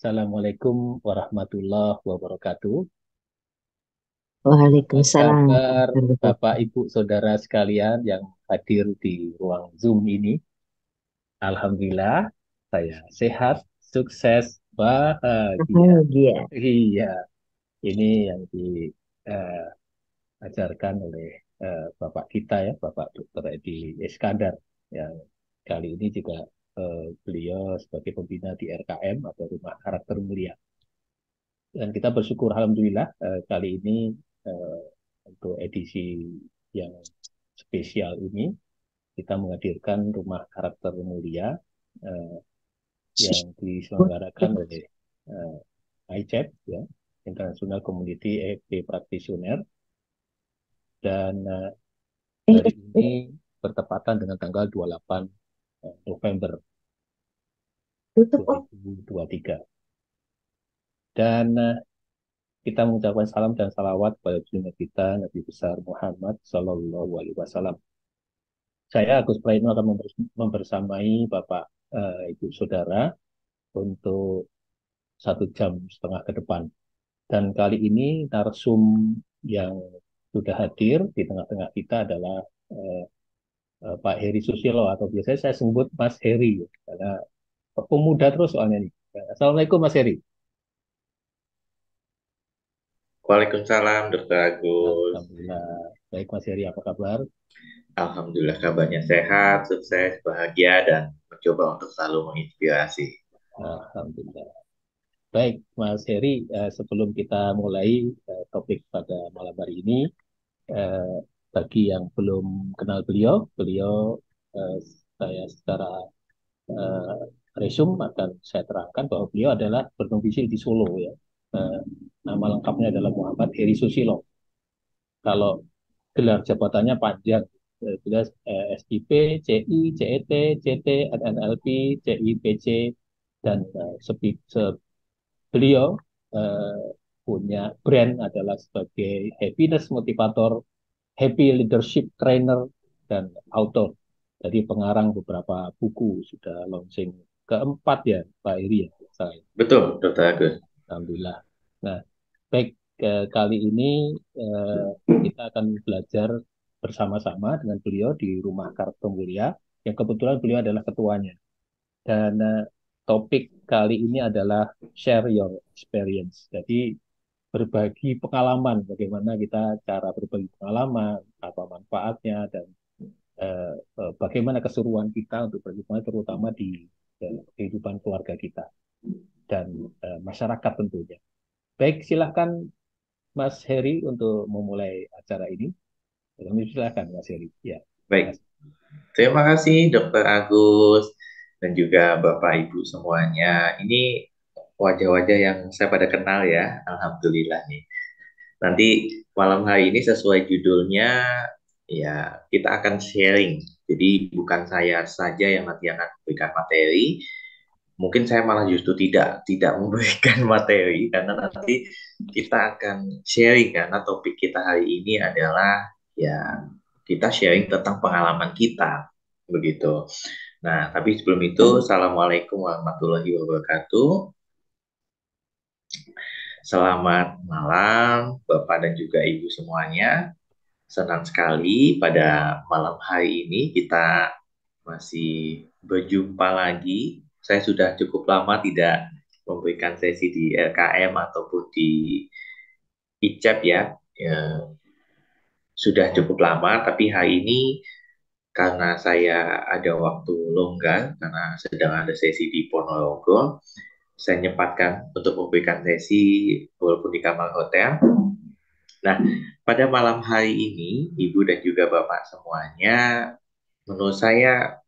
Assalamualaikum warahmatullahi wabarakatuh. Apa Waalaikumsalam kabar warahmatullahi Bapak, wabarakatuh. Ibu, Saudara sekalian yang hadir di ruang Zoom ini? Alhamdulillah, saya sehat, sukses, bahagia. Bahagia. Iya, ini yang diajarkan oleh Bapak kita ya, Bapak Dr. Edi Iskandar. Yang kali ini juga beliau sebagai pembina di RKM atau Rumah Karakter Mulia. Dan kita bersyukur Alhamdulillah kali ini eh, untuk edisi yang spesial ini kita menghadirkan Rumah Karakter Mulia eh, yang diselenggarakan oleh ICEP ya, International Community EFT Practitioner, dan hari ini bertepatan dengan tanggal 28 November Tutup dua oh. ribu dua ribu tiga. Dan kita mengucapkan salam dan salawat kepada junjungan kita Nabi besar Muhammad Sallallahu Alaihi Wasallam. Saya Agus Praitno akan membersamai Bapak, Ibu Saudara untuk 1 jam setengah ke depan. Dan kali ini narsum yang sudah hadir di tengah-tengah kita adalah eh, Pak Heri Susilo, atau biasanya saya sebut Mas Heri karena pemuda terus soalnya nih. Assalamualaikum Mas Heri. Waalaikumsalam, Dokter Agus. Alhamdulillah. Baik Mas Heri, apa kabar? Alhamdulillah kabarnya sehat, sukses, bahagia, dan mencoba untuk selalu menginspirasi. Alhamdulillah. Baik Mas Heri, sebelum kita mulai topik pada malam hari ini, eh, bagi yang belum kenal beliau, beliau eh, saya secara eh, resume akan saya terangkan bahwa beliau adalah berdomisili di Solo ya. Eh, Nama lengkapnya adalah Muhammad Heri Susilo. Kalau gelar jabatannya panjang, jelas SIP, CI, CET, CT, NNLP, CIPC, dan beliau eh, punya brand adalah sebagai happiness motivator, happy leadership trainer, dan author. Jadi pengarang beberapa buku, sudah launching keempat ya Pak Iri ya. Saya. Betul, Dokter Agus. Alhamdulillah. Nah, baik, kali ini eh, kita akan belajar bersama-sama dengan beliau di Rumah Kartu Mulia, yang kebetulan beliau adalah ketuanya. Dan topik kali ini adalah share your experience. Jadi berbagi pengalaman, bagaimana kita cara berbagi pengalaman, apa manfaatnya, dan bagaimana keseruan kita untuk berhubungan terutama di kehidupan keluarga kita dan masyarakat tentunya. Baik, silahkan Mas Heri untuk memulai acara ini. Kami silahkan Mas Heri. Ya, terima Baik, kasih. terima kasih Dokter Agus dan juga Bapak Ibu semuanya. Ini wajah-wajah yang saya pada kenal ya, Alhamdulillah nih. Nanti malam hari ini sesuai judulnya, ya kita akan sharing. Jadi bukan saya saja yang nanti akan memberikan materi, mungkin saya malah justru tidak memberikan materi karena nanti kita akan sharing karena topik kita hari ini adalah ya kita sharing tentang pengalaman kita begitu. Nah, tapi sebelum itu, Assalamualaikum warahmatullahi wabarakatuh. Selamat malam, Bapak dan juga Ibu semuanya. Senang sekali pada malam hari ini kita masih berjumpa lagi. Saya sudah cukup lama tidak memberikan sesi di LKM ataupun di ICEP ya. Ya, sudah cukup lama, tapi hari ini karena saya ada waktu longgar, karena sedang ada sesi di Ponorogo, saya nyempatkan untuk memberikan sesi walaupun di kamar hotel. Nah, pada malam hari ini, Ibu dan juga Bapak semuanya, menurut saya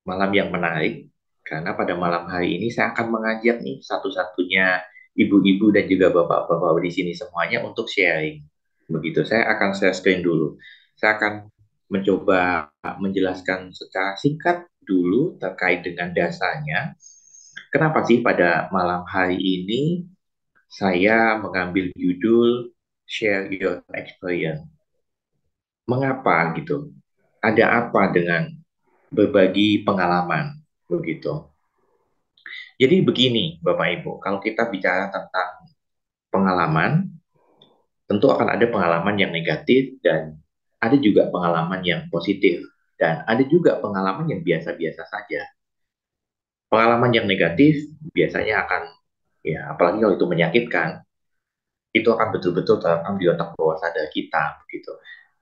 malam yang menarik, karena pada malam hari ini saya akan mengajak nih satu-satunya ibu-ibu dan juga bapak-bapak di sini semuanya untuk sharing. Begitu, saya akan share screen dulu. Saya akan mencoba menjelaskan secara singkat dulu terkait dengan dasarnya. Kenapa sih pada malam hari ini saya mengambil judul Share Your Experience? Mengapa gitu? Ada apa dengan berbagi pengalaman begitu? Jadi begini, Bapak Ibu, kalau kita bicara tentang pengalaman, tentu akan ada pengalaman yang negatif dan ada juga pengalaman yang positif dan ada juga pengalaman yang biasa-biasa saja. Pengalaman yang negatif biasanya akan, ya apalagi kalau itu menyakitkan, itu akan betul-betul terekam di otak bawah sadar kita begitu,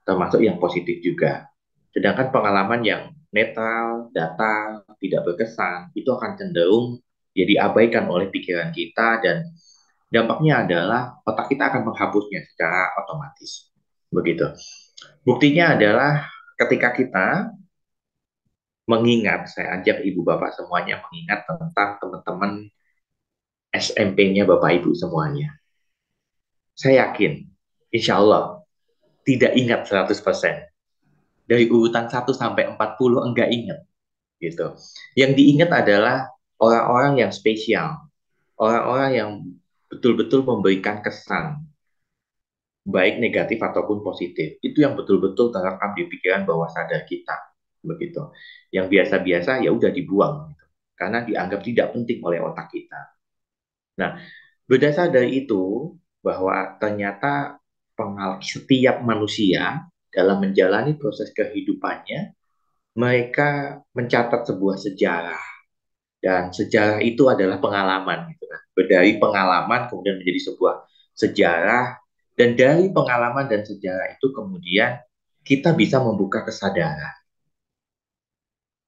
termasuk yang positif juga. Sedangkan pengalaman yang netral, datar, tidak berkesan, itu akan cenderung ya diabaikan oleh pikiran kita dan dampaknya adalah otak kita akan menghapusnya secara otomatis. Begitu. Buktinya adalah ketika kita mengingat, saya ajak ibu bapak semuanya mengingat tentang teman-teman SMP-nya bapak ibu semuanya. Saya yakin, insya Allah, tidak ingat 100%. Dari urutan 1 sampai 40 enggak ingat. Gitu. Yang diingat adalah orang-orang yang spesial, orang-orang yang betul-betul memberikan kesan, baik negatif ataupun positif. Itu yang betul-betul terekam di pikiran bawah sadar kita. Begitu. Yang biasa-biasa ya udah dibuang gitu. Karena dianggap tidak penting oleh otak kita. Nah, berdasar dari itu bahwa ternyata setiap manusia dalam menjalani proses kehidupannya mereka mencatat sebuah sejarah dan sejarah itu adalah pengalaman gitu kan. Dari pengalaman kemudian menjadi sebuah sejarah dan dari pengalaman dan sejarah itu kemudian kita bisa membuka kesadaran.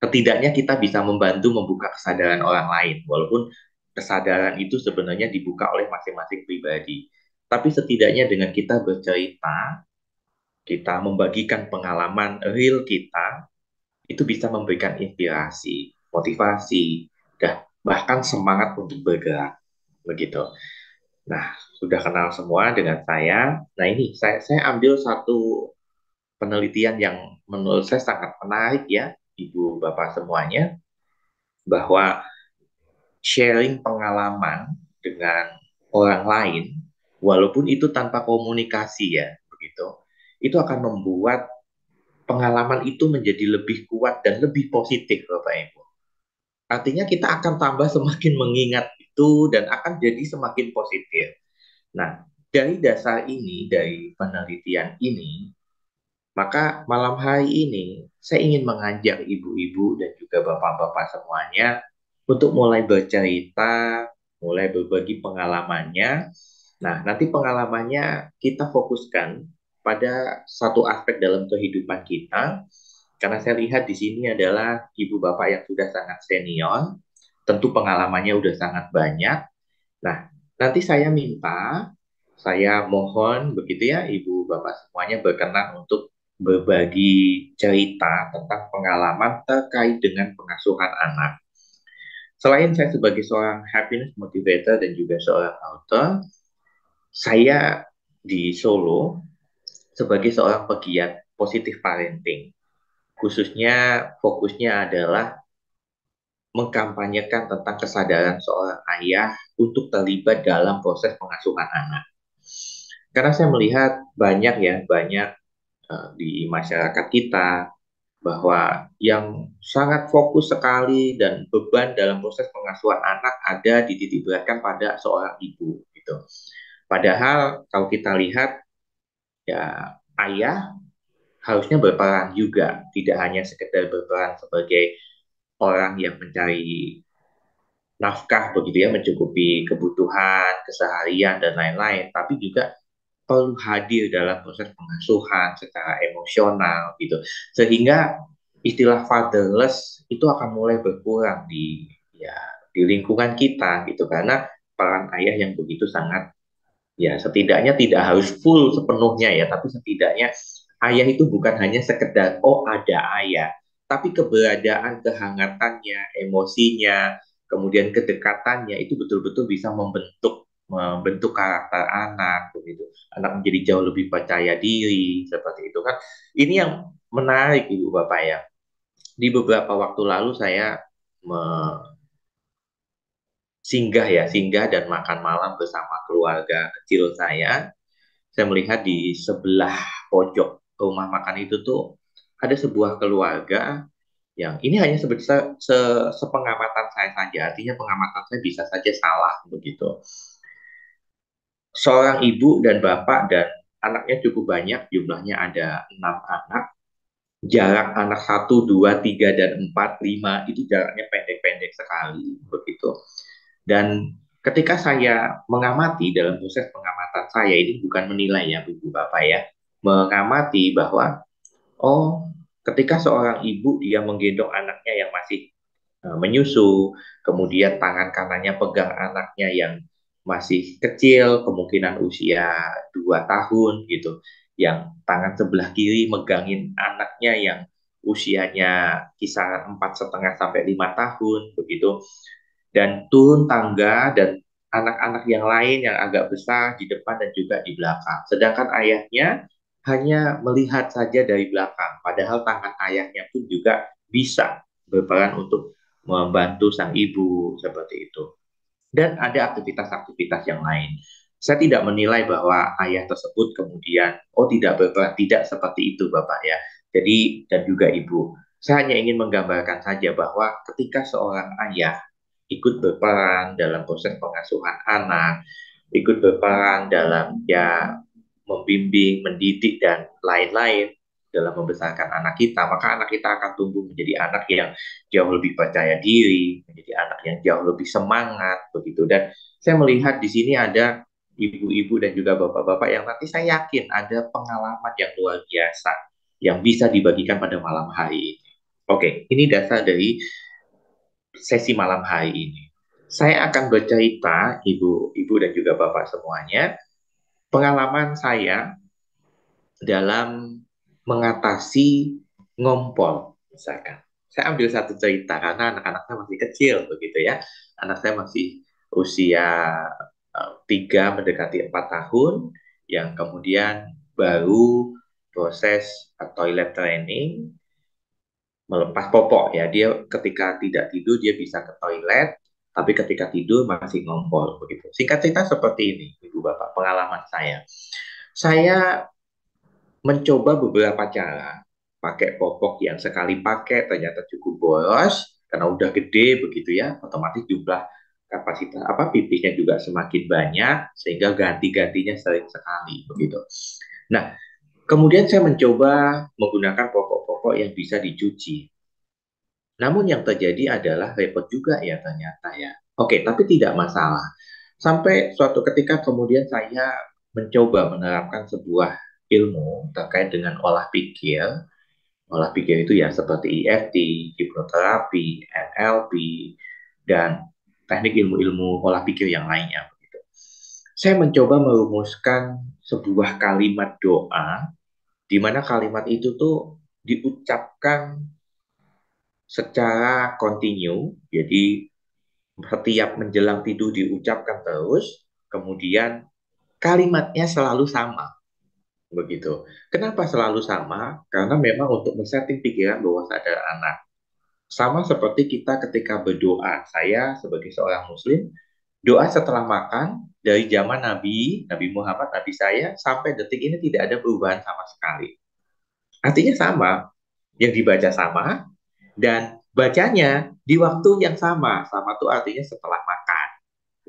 Setidaknya kita bisa membantu membuka kesadaran orang lain walaupun kesadaran itu sebenarnya dibuka oleh masing-masing pribadi. Tapi setidaknya dengan kita bercerita, kita membagikan pengalaman real kita, itu bisa memberikan inspirasi, motivasi, dan bahkan semangat untuk bergerak. Begitu. Nah, sudah kenal semua dengan saya. Nah, ini saya ambil satu penelitian yang menurut saya sangat menarik ya, Ibu Bapak semuanya, bahwa sharing pengalaman dengan orang lain, walaupun itu tanpa komunikasi ya, begitu, itu akan membuat pengalaman itu menjadi lebih kuat dan lebih positif, Bapak Ibu. Artinya kita akan tambah semakin mengingat itu dan akan jadi semakin positif. Nah, dari dasar ini, dari penelitian ini, maka malam hari ini saya ingin mengajak ibu-ibu dan juga bapak-bapak semuanya untuk mulai bercerita, mulai berbagi pengalamannya. Nah, nanti pengalamannya kita fokuskan pada satu aspek dalam kehidupan kita, karena saya lihat di sini adalah ibu bapak yang sudah sangat senior, tentu pengalamannya sudah sangat banyak. Nah, nanti saya mohon begitu ya ibu bapak semuanya berkenan untuk berbagi cerita tentang pengalaman terkait dengan pengasuhan anak. Selain saya sebagai seorang happiness motivator dan juga seorang author, saya di Solo sebagai seorang pegiat positive parenting. Khususnya fokusnya adalah mengkampanyekan tentang kesadaran seorang ayah untuk terlibat dalam proses pengasuhan anak. Karena saya melihat banyak di masyarakat kita bahwa yang sangat fokus sekali dan beban dalam proses pengasuhan anak ada dititik beratkan pada seorang ibu gitu. Padahal kalau kita lihat ya ayah harusnya berperan juga, tidak hanya sekedar berperan sebagai orang yang mencari nafkah begitu ya, mencukupi kebutuhan keseharian dan lain-lain, tapi juga perlu hadir dalam proses pengasuhan secara emosional gitu. Sehingga istilah fatherless itu akan mulai berkurang di ya di lingkungan kita gitu karena peran ayah yang begitu sangat ya setidaknya tidak harus full sepenuhnya ya, tapi setidaknya ayah itu bukan hanya sekedar oh ada ayah, tapi keberadaan, kehangatannya, emosinya, kemudian kedekatannya itu betul-betul bisa membentuk karakter anak begitu. Anak menjadi jauh lebih percaya diri seperti itu kan. Ini yang menarik Ibu Bapak ya. Di beberapa waktu lalu saya singgah dan makan malam bersama keluarga kecil saya melihat di sebelah pojok rumah makan itu tuh ada sebuah keluarga Yang ini hanya sepengamatan saya saja, artinya pengamatan saya bisa saja salah begitu. Seorang ibu dan bapak dan anaknya cukup banyak, jumlahnya ada 6 anak. Jarak anak satu, dua, tiga, dan empat, lima itu jaraknya pendek-pendek sekali begitu. Dan ketika saya mengamati dalam proses pengamatan saya ini bukan menilai ya ibu bapak ya, mengamati bahwa oh ketika seorang ibu dia menggendong anaknya yang masih menyusu, kemudian tangan kanannya pegang anaknya yang masih kecil, kemungkinan usia 2 tahun gitu, yang tangan sebelah kiri megangin anaknya yang usianya kisaran 4,5 sampai 5 tahun begitu, dan turun tangga dan anak-anak yang lain yang agak besar di depan dan juga di belakang. Sedangkan ayahnya hanya melihat saja dari belakang, padahal tangan ayahnya pun juga bisa berperan untuk membantu sang ibu seperti itu. Dan ada aktivitas-aktivitas yang lain. Saya tidak menilai bahwa ayah tersebut kemudian, oh tidak berperan, tidak seperti itu Bapak ya. Jadi, dan juga Ibu. Saya hanya ingin menggambarkan saja bahwa ketika seorang ayah ikut berperan dalam proses pengasuhan anak, ikut berperan dalam ya membimbing, mendidik, dan lain-lain dalam membesarkan anak kita, maka anak kita akan tumbuh menjadi anak yang jauh lebih percaya diri, menjadi anak yang jauh lebih semangat, begitu. Dan saya melihat di sini ada ibu-ibu dan juga bapak-bapak yang nanti saya yakin ada pengalaman yang luar biasa yang bisa dibagikan pada malam hari ini. Oke, ini dasar dari sesi malam hari ini. Saya akan bercerita, ibu-ibu dan juga bapak semuanya, pengalaman saya dalam mengatasi ngompol, misalkan. Saya ambil satu cerita karena anak-anaknya masih kecil, begitu ya. Anak saya masih usia 3 mendekati 4 tahun, yang kemudian baru proses toilet training, melepas popok ya. Dia ketika tidak tidur dia bisa ke toilet, tapi ketika tidur masih ngompol begitu. Singkat cerita seperti ini, Ibu Bapak, pengalaman saya. Saya mencoba beberapa cara, pakai popok yang sekali pakai ternyata cukup boros karena udah gede begitu ya, otomatis jumlah kapasitas apa pipisnya juga semakin banyak sehingga ganti-gantinya sering sekali begitu. Nah, kemudian saya mencoba menggunakan popok-popok yang bisa dicuci. Namun yang terjadi adalah repot juga ya ternyata ya. Oke, tapi tidak masalah. Sampai suatu ketika kemudian saya mencoba menerapkan sebuah ilmu terkait dengan olah pikir. Olah pikir itu ya seperti EFT, hipnoterapi, NLP, dan teknik ilmu-ilmu olah pikir yang lainnya. Saya mencoba merumuskan sebuah kalimat doa, di mana kalimat itu tuh diucapkan secara kontinu, jadi setiap menjelang tidur diucapkan terus, kemudian kalimatnya selalu sama, begitu. Kenapa selalu sama? Karena memang untuk men-setting pikiran bahwa sadar anak. Sama seperti kita ketika berdoa. Saya sebagai seorang muslim, doa setelah makan dari zaman Nabi Muhammad, Nabi saya, sampai detik ini tidak ada perubahan sama sekali. Artinya sama, yang dibaca sama, dan bacanya di waktu yang sama. Sama itu artinya setelah makan,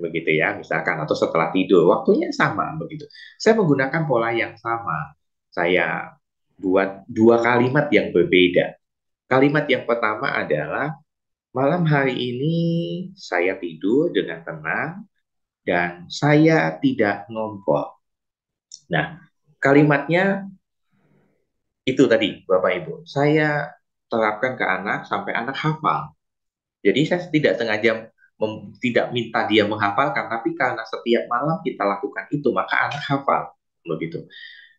begitu ya, misalkan, atau setelah tidur, waktunya sama, begitu. Saya menggunakan pola yang sama. Saya buat dua kalimat yang berbeda. Kalimat yang pertama adalah, malam hari ini saya tidur dengan tenang dan saya tidak ngompol. Nah, kalimatnya itu tadi, Bapak Ibu. Saya terapkan ke anak sampai anak hafal. Jadi saya tidak sengaja tidak minta dia menghafalkan, tapi karena setiap malam kita lakukan itu, maka anak hafal. Begitu.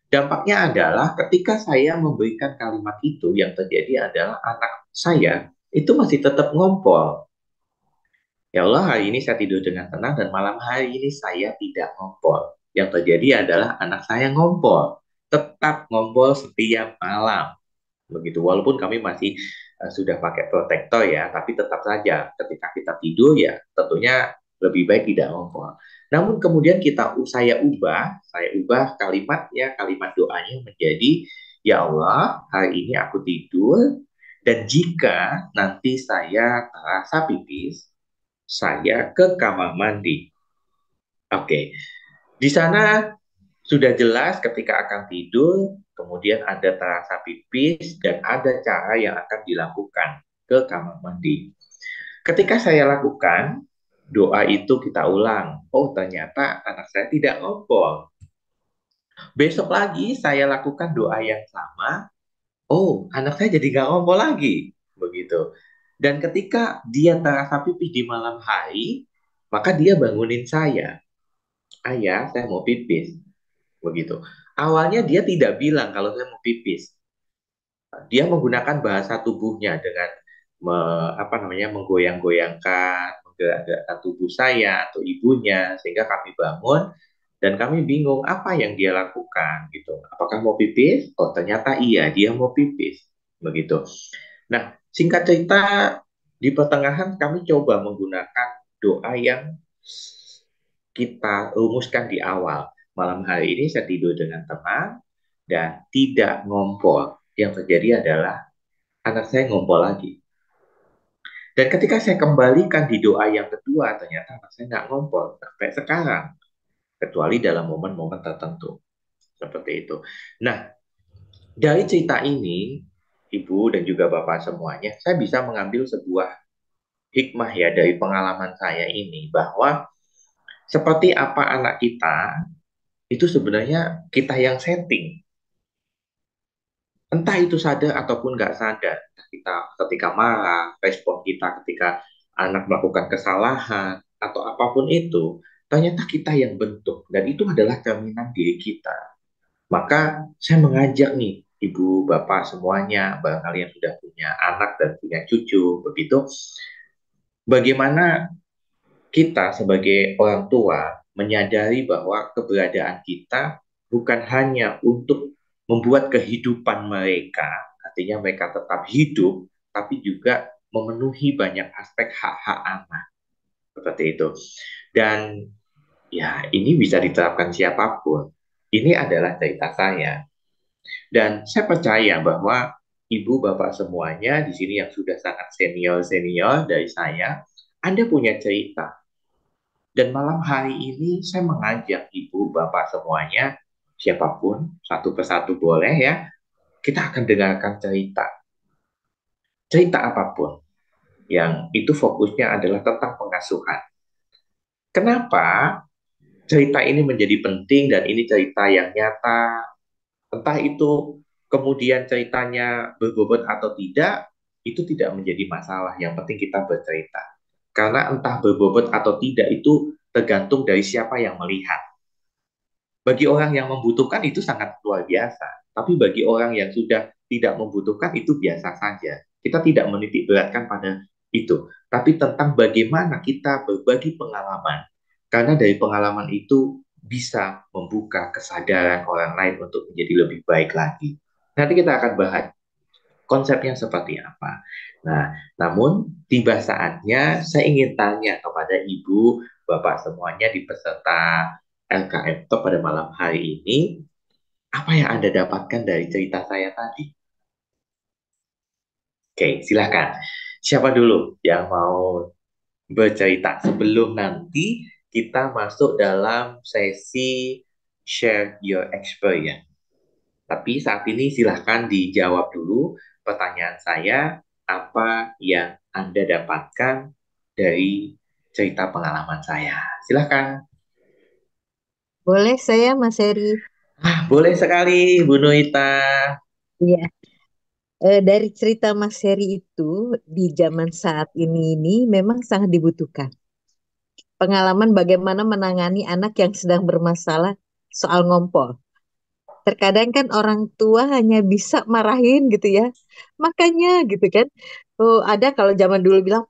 Dampaknya adalah ketika saya memberikan kalimat itu, yang terjadi adalah anak saya itu masih tetap ngompol. Ya Allah, hari ini saya tidur dengan tenang dan malam hari ini saya tidak ngompol. Yang terjadi adalah anak saya ngompol. Tetap ngompol setiap malam. Begitu, walaupun kami masih sudah pakai protektor ya, tapi tetap saja ketika kita tidur ya tentunya lebih baik tidak ngompol. Namun kemudian saya ubah kalimatnya, kalimat doanya menjadi, ya Allah, hari ini aku tidur Dan jika nanti saya terasa pipis, saya ke kamar mandi. Oke, di sana sudah jelas ketika akan tidur, kemudian ada terasa pipis dan ada cara yang akan dilakukan ke kamar mandi. Ketika saya lakukan, doa itu kita ulang. Oh, ternyata anak saya tidak ngompol. Besok lagi saya lakukan doa yang sama. Oh, anak saya jadi nggak ngompol lagi. Begitu. Dan ketika dia terasa pipis di malam hari, maka dia bangunin saya. Ayah, saya mau pipis. Begitu. Awalnya dia tidak bilang kalau saya mau pipis. Dia menggunakan bahasa tubuhnya dengan menggoyang-goyangkan, menggerak-gerakkan tubuh saya atau ibunya sehingga kami bangun dan kami bingung apa yang dia lakukan gitu. Apakah mau pipis? Oh, ternyata iya, dia mau pipis. Begitu. Nah, singkat cerita di pertengahan kami coba menggunakan doa yang kita rumuskan di awal. Malam hari ini saya tidur dengan tenang dan tidak ngompol. Yang terjadi adalah anak saya ngompol lagi. Dan ketika saya kembalikan di doa yang kedua, ternyata anak saya nggak ngompol sampai sekarang. Kecuali dalam momen-momen tertentu. Seperti itu. Nah, dari cerita ini, Ibu dan juga Bapak semuanya, saya bisa mengambil sebuah hikmah ya dari pengalaman saya ini, bahwa seperti apa anak kita, itu sebenarnya kita yang setting. Entah itu sadar ataupun nggak sadar. Kita ketika marah, respon kita ketika anak melakukan kesalahan, atau apapun itu, ternyata kita yang bentuk. Dan itu adalah cerminan diri kita. Maka saya mengajak nih, ibu, bapak semuanya, barangkali yang sudah punya anak dan punya cucu, begitu, bagaimana kita sebagai orang tua menyadari bahwa keberadaan kita bukan hanya untuk membuat kehidupan mereka, artinya mereka tetap hidup, tapi juga memenuhi banyak aspek hak-hak anak, seperti itu. Dan ya, ini bisa diterapkan siapapun. Ini adalah cerita saya. Dan saya percaya bahwa ibu bapak semuanya di sini yang sudah sangat senior-senior dari saya, Anda punya cerita. Dan malam hari ini saya mengajak ibu bapak semuanya, siapapun, satu persatu boleh ya, kita akan dengarkan cerita. Cerita apapun yang itu fokusnya adalah tentang pengasuhan. Kenapa cerita ini menjadi penting dan ini cerita yang nyata, entah itu kemudian ceritanya berbobot atau tidak, itu tidak menjadi masalah. Yang penting kita bercerita. Karena entah berbobot atau tidak itu tergantung dari siapa yang melihat. Bagi orang yang membutuhkan itu sangat luar biasa. Tapi bagi orang yang sudah tidak membutuhkan itu biasa saja. Kita tidak menitik beratkan pada itu. Tapi tentang bagaimana kita berbagi pengalaman. Karena dari pengalaman itu bisa membuka kesadaran orang lain untuk menjadi lebih baik lagi. Nanti kita akan bahas konsepnya seperti apa. Nah, namun tiba saatnya saya ingin tanya kepada Ibu, Bapak semuanya di peserta LKM Talk pada malam hari ini, apa yang Anda dapatkan dari cerita saya tadi? Oke, silakan. Siapa dulu yang mau bercerita sebelum nanti kita masuk dalam sesi share your experience. Tapi saat ini silahkan dijawab dulu pertanyaan saya, apa yang Anda dapatkan dari cerita pengalaman saya. Silahkan. Boleh saya, Mas Heri? Boleh sekali, Bu Noita. Iya. Dari cerita Mas Heri itu, di zaman saat ini memang sangat dibutuhkan. Pengalaman bagaimana menangani anak yang sedang bermasalah soal ngompol. Terkadang kan orang tua hanya bisa marahin gitu ya. Makanya gitu kan. Oh, ada kalau zaman dulu bilang,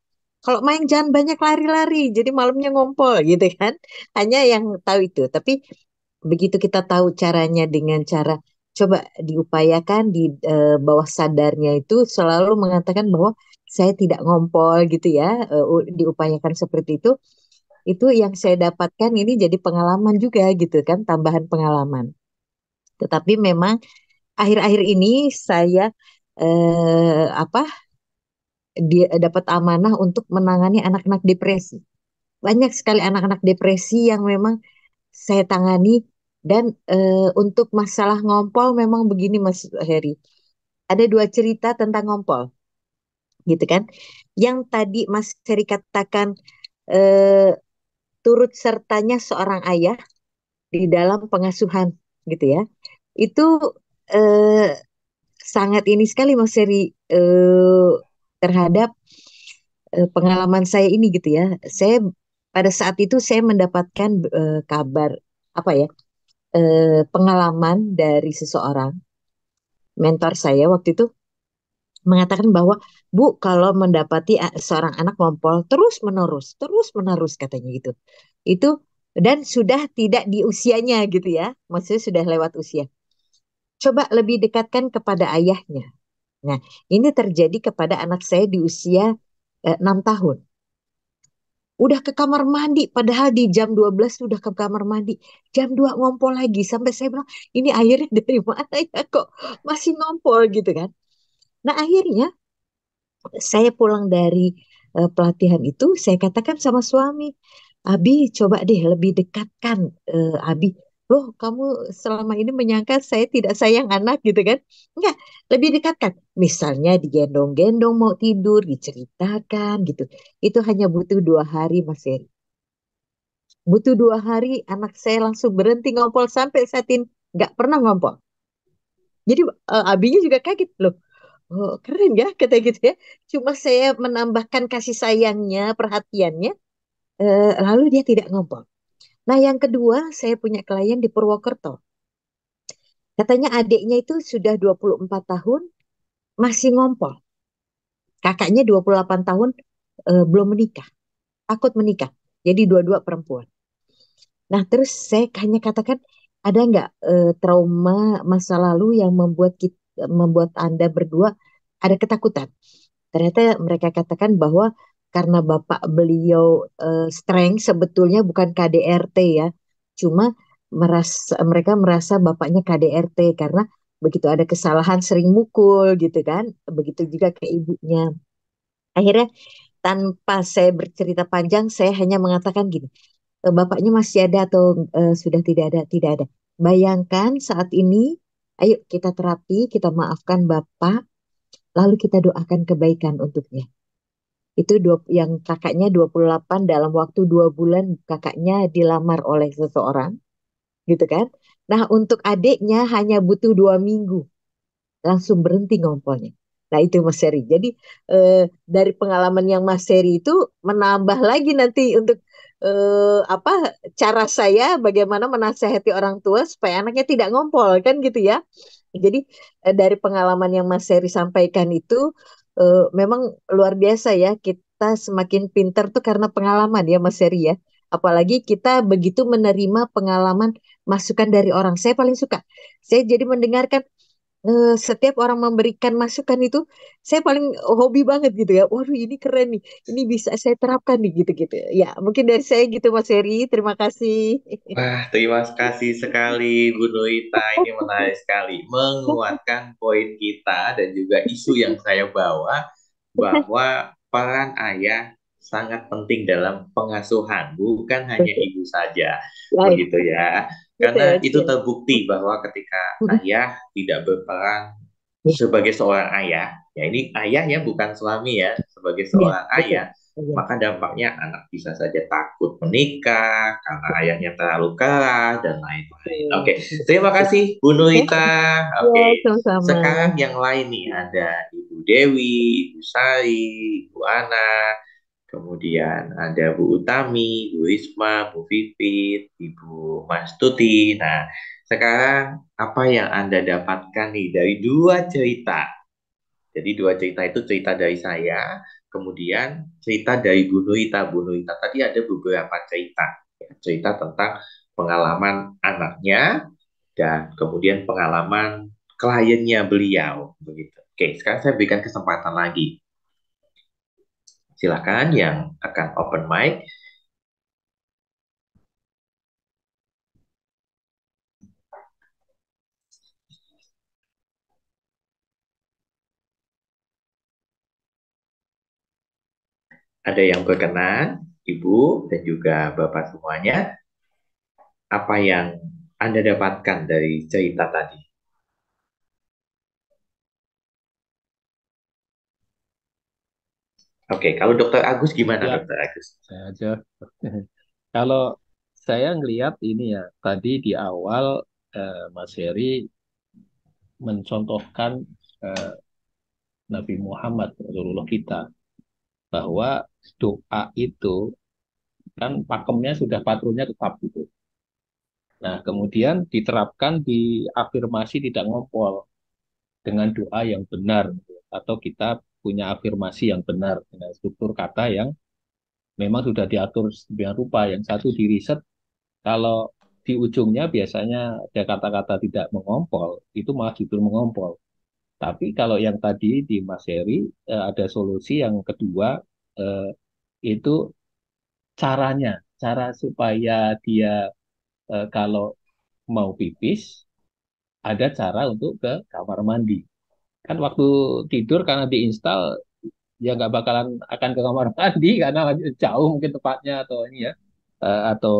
kalau main jangan banyak lari-lari, jadi malamnya ngompol gitu kan. Hanya yang tahu itu. Tapi begitu kita tahu caranya dengan cara coba diupayakan di bawah sadarnya itu selalu mengatakan bahwa saya tidak ngompol gitu ya, diupayakan seperti itu yang saya dapatkan ini jadi pengalaman juga gitu kan, tambahan pengalaman. Tetapi memang akhir-akhir ini saya apa dia dapat amanah untuk menangani anak-anak depresi. Banyak sekali anak-anak depresi yang memang saya tangani dan untuk masalah ngompol memang begini Mas Heri. Ada dua cerita tentang ngompol, gitu kan? Yang tadi Mas Heri katakan eh, turut sertanya seorang ayah di dalam pengasuhan, gitu ya. Itu eh, sangat ini sekali Mas Heri terhadap pengalaman saya ini gitu ya. Saya pada saat itu saya mendapatkan kabar apa ya pengalaman dari seseorang mentor saya waktu itu mengatakan bahwa Bu kalau mendapati seorang anak ngompol terus menerus katanya gitu itu dan sudah tidak di usianya gitu ya maksudnya sudah lewat usia coba lebih dekatkan kepada ayahnya. Nah ini terjadi kepada anak saya di usia 6 tahun. Udah ke kamar mandi, padahal di jam 12 sudah ke kamar mandi. Jam 2 ngompol lagi. Sampai saya bilang, ini airnya dari mana ya kok masih ngompol gitu kan. Nah akhirnya saya pulang dari pelatihan itu, saya katakan sama suami, Abi coba deh lebih dekatkan Abi. Loh kamu selama ini menyangka saya tidak sayang anak gitu kan. Enggak, lebih dekatkan. Misalnya digendong-gendong mau tidur, diceritakan gitu. Itu hanya butuh 2 hari Mas Heri. Butuh 2 hari anak saya langsung berhenti ngompol sampai saat ini nggak pernah ngompol. Jadi abinya juga kaget loh. Oh, keren ya kata gitu ya. Cuma saya menambahkan kasih sayangnya, perhatiannya, lalu dia tidak ngompol. Nah yang kedua saya punya klien di Purwokerto. Katanya adiknya itu sudah 24 tahun masih ngompol. Kakaknya 28 tahun belum menikah, takut menikah. Jadi dua-dua perempuan. Nah, terus saya hanya katakan, ada nggak trauma masa lalu yang membuat Anda berdua ada ketakutan? Ternyata mereka katakan bahwa karena bapak beliau strength sebetulnya bukan KDRT ya, cuma mereka merasa bapaknya KDRT karena begitu ada kesalahan sering mukul gitu kan, begitu juga ke ibunya. Akhirnya tanpa saya bercerita panjang, saya hanya mengatakan gini, bapaknya masih ada atau sudah tidak ada? Tidak ada. Bayangkan saat ini, ayo kita terapi, kita maafkan bapak, lalu kita doakan kebaikan untuknya. Itu yang kakaknya 28 dalam waktu 2 bulan kakaknya dilamar oleh seseorang, gitu kan? Nah untuk adiknya hanya butuh 2 minggu langsung berhenti ngomongnya. Nah itu Mas Seri. Jadi dari pengalaman yang Mas Seri itu menambah lagi nanti untuk apa cara saya bagaimana menasehati orang tua supaya anaknya tidak ngompol kan gitu ya. Jadi dari pengalaman yang Mas Seri sampaikan itu memang luar biasa ya kita semakin pinter tuh karena pengalaman ya Mas Seri ya. Apalagi kita begitu menerima pengalaman masukan dari orang. Saya paling suka. Saya jadi mendengarkan setiap orang memberikan masukan itu saya paling hobi banget gitu ya. Waduh ini keren nih. Ini bisa saya terapkan nih gitu-gitu. Ya, mungkin dari saya gitu Mas Heri. Terima kasih. Wah, terima kasih sekali Bu Noita. Ini menarik sekali. Menguatkan poin kita dan juga isu yang saya bawa bahwa peran ayah sangat penting dalam pengasuhan, bukan hanya Betul. ibu saja. Baik, Begitu ya. Karena betul. itu terbukti bahwa ketika ayah tidak berperan Ya, sebagai seorang ayah, ya ini ayah ya bukan suami ya, sebagai ya, seorang betul. ayah, Ya. maka dampaknya anak bisa saja takut menikah karena ayahnya terlalu keras dan lain-lain. Oke, terima kasih Bu Nuita. Ya, Oke, sama-sama. sekarang yang lain nih ada Ibu Dewi, Ibu Sari, Ibu Ana, kemudian ada Bu Utami, Bu Risma, Bu Vivit, Ibu Mas Tuti. Nah, sekarang apa yang Anda dapatkan nih dari dua cerita? Jadi dua cerita itu cerita dari saya, kemudian cerita dari Bu Nuita. Bu Nuita tadi ada beberapa cerita, ya, cerita tentang pengalaman anaknya dan kemudian pengalaman kliennya beliau, begitu. Oke, sekarang saya berikan kesempatan lagi. Silakan yang akan open mic. Ada yang berkenan, Ibu dan juga Bapak semuanya, apa yang Anda dapatkan dari cerita tadi? Oke, kalau Dokter Agus gimana, Ya, Dokter Agus? saya aja. Kalau saya ngelihat ini ya, tadi di awal Mas Heri mencontohkan eh, Nabi Muhammad Rasulullah kita bahwa doa itu kan pakemnya sudah patronnya tetap gitu. Nah, kemudian diterapkan di afirmasi tidak ngompol dengan doa yang benar gitu. Atau kita punya afirmasi yang benar dengan struktur kata yang memang sudah diatur sedemikian rupa. Yang satu di riset kalau di ujungnya biasanya ada kata-kata tidak mengompol, itu malah justru mengompol. Tapi kalau yang tadi di Mas Heri ada solusi yang kedua eh, itu caranya, cara supaya dia kalau mau pipis ada cara untuk ke kamar mandi. Kan waktu tidur karena diinstal ya nggak bakalan akan ke kamar mandi karena jauh mungkin tempatnya atau ini ya. Atau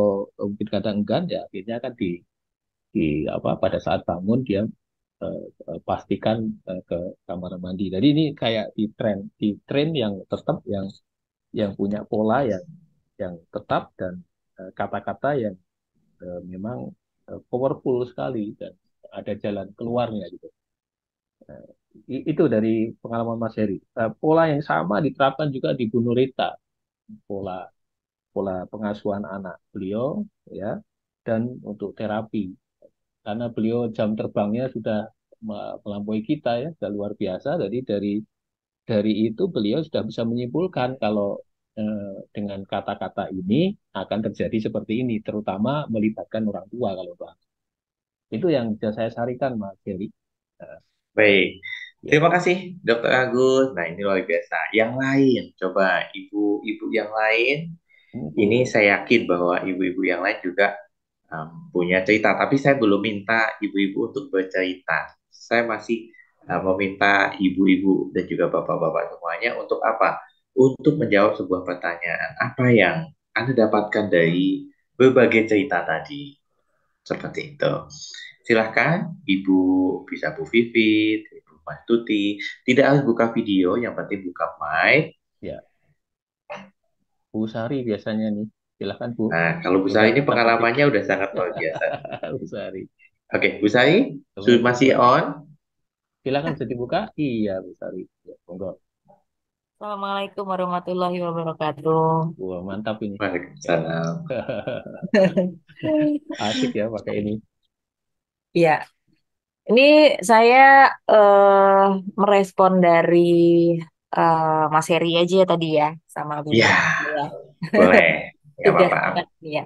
mungkin kadang enggan ya akhirnya kan di apa pada saat bangun dia pastikan ke kamar mandi. Jadi ini kayak di tren yang tetap yang punya pola yang tetap dan kata-kata yang memang powerful sekali dan ada jalan keluarnya gitu. Eh, itu dari pengalaman Mas Heri. Pola yang sama diterapkan juga di Bu Nurita, pola pola pengasuhan anak beliau ya dan untuk terapi karena beliau jam terbangnya sudah melampaui kita ya, sudah luar biasa. Jadi dari itu beliau sudah bisa menyimpulkan kalau dengan kata-kata ini akan terjadi seperti ini, terutama melibatkan orang tua kalau Bang. Itu yang bisa saya sarikan Mas Heri. Eh, Baik, ya. terima kasih Dokter Agus. Nah, ini luar biasa. Yang lain, coba ibu-ibu yang lain. Ini Bu. saya yakin bahwa ibu-ibu yang lain juga punya cerita. Tapi saya belum minta ibu-ibu untuk bercerita. Saya masih meminta ibu-ibu dan juga bapak-bapak semuanya untuk apa? Untuk menjawab sebuah pertanyaan. Apa yang Anda dapatkan dari berbagai cerita tadi? Seperti itu. Silahkan Ibu bisa Bu Vivit, Ibu Mas Tuti. Tidak harus buka video, yang penting buka mic. Ya, Bu Sari biasanya nih. Silakan Bu. Nah, kalau Bu Sari Mudah ini terketik. pengalamannya udah sangat luar biasa. Bu Sari. Oke, Bu Sari, Teman masih dibuat. on? Silakan bisa dibuka. Iya, Bu Sari. Ya, monggo. Assalamualaikum warahmatullahi wabarakatuh. Wah, mantap ini. Ya. Waalaikumsalam. Asik ya pakai ini. Ya, ini saya eh, merespon dari Mas Heri aja ya tadi ya, sama Bu Nur. Ya, Ya. boleh. Nggak Tiga apa-apa. ya.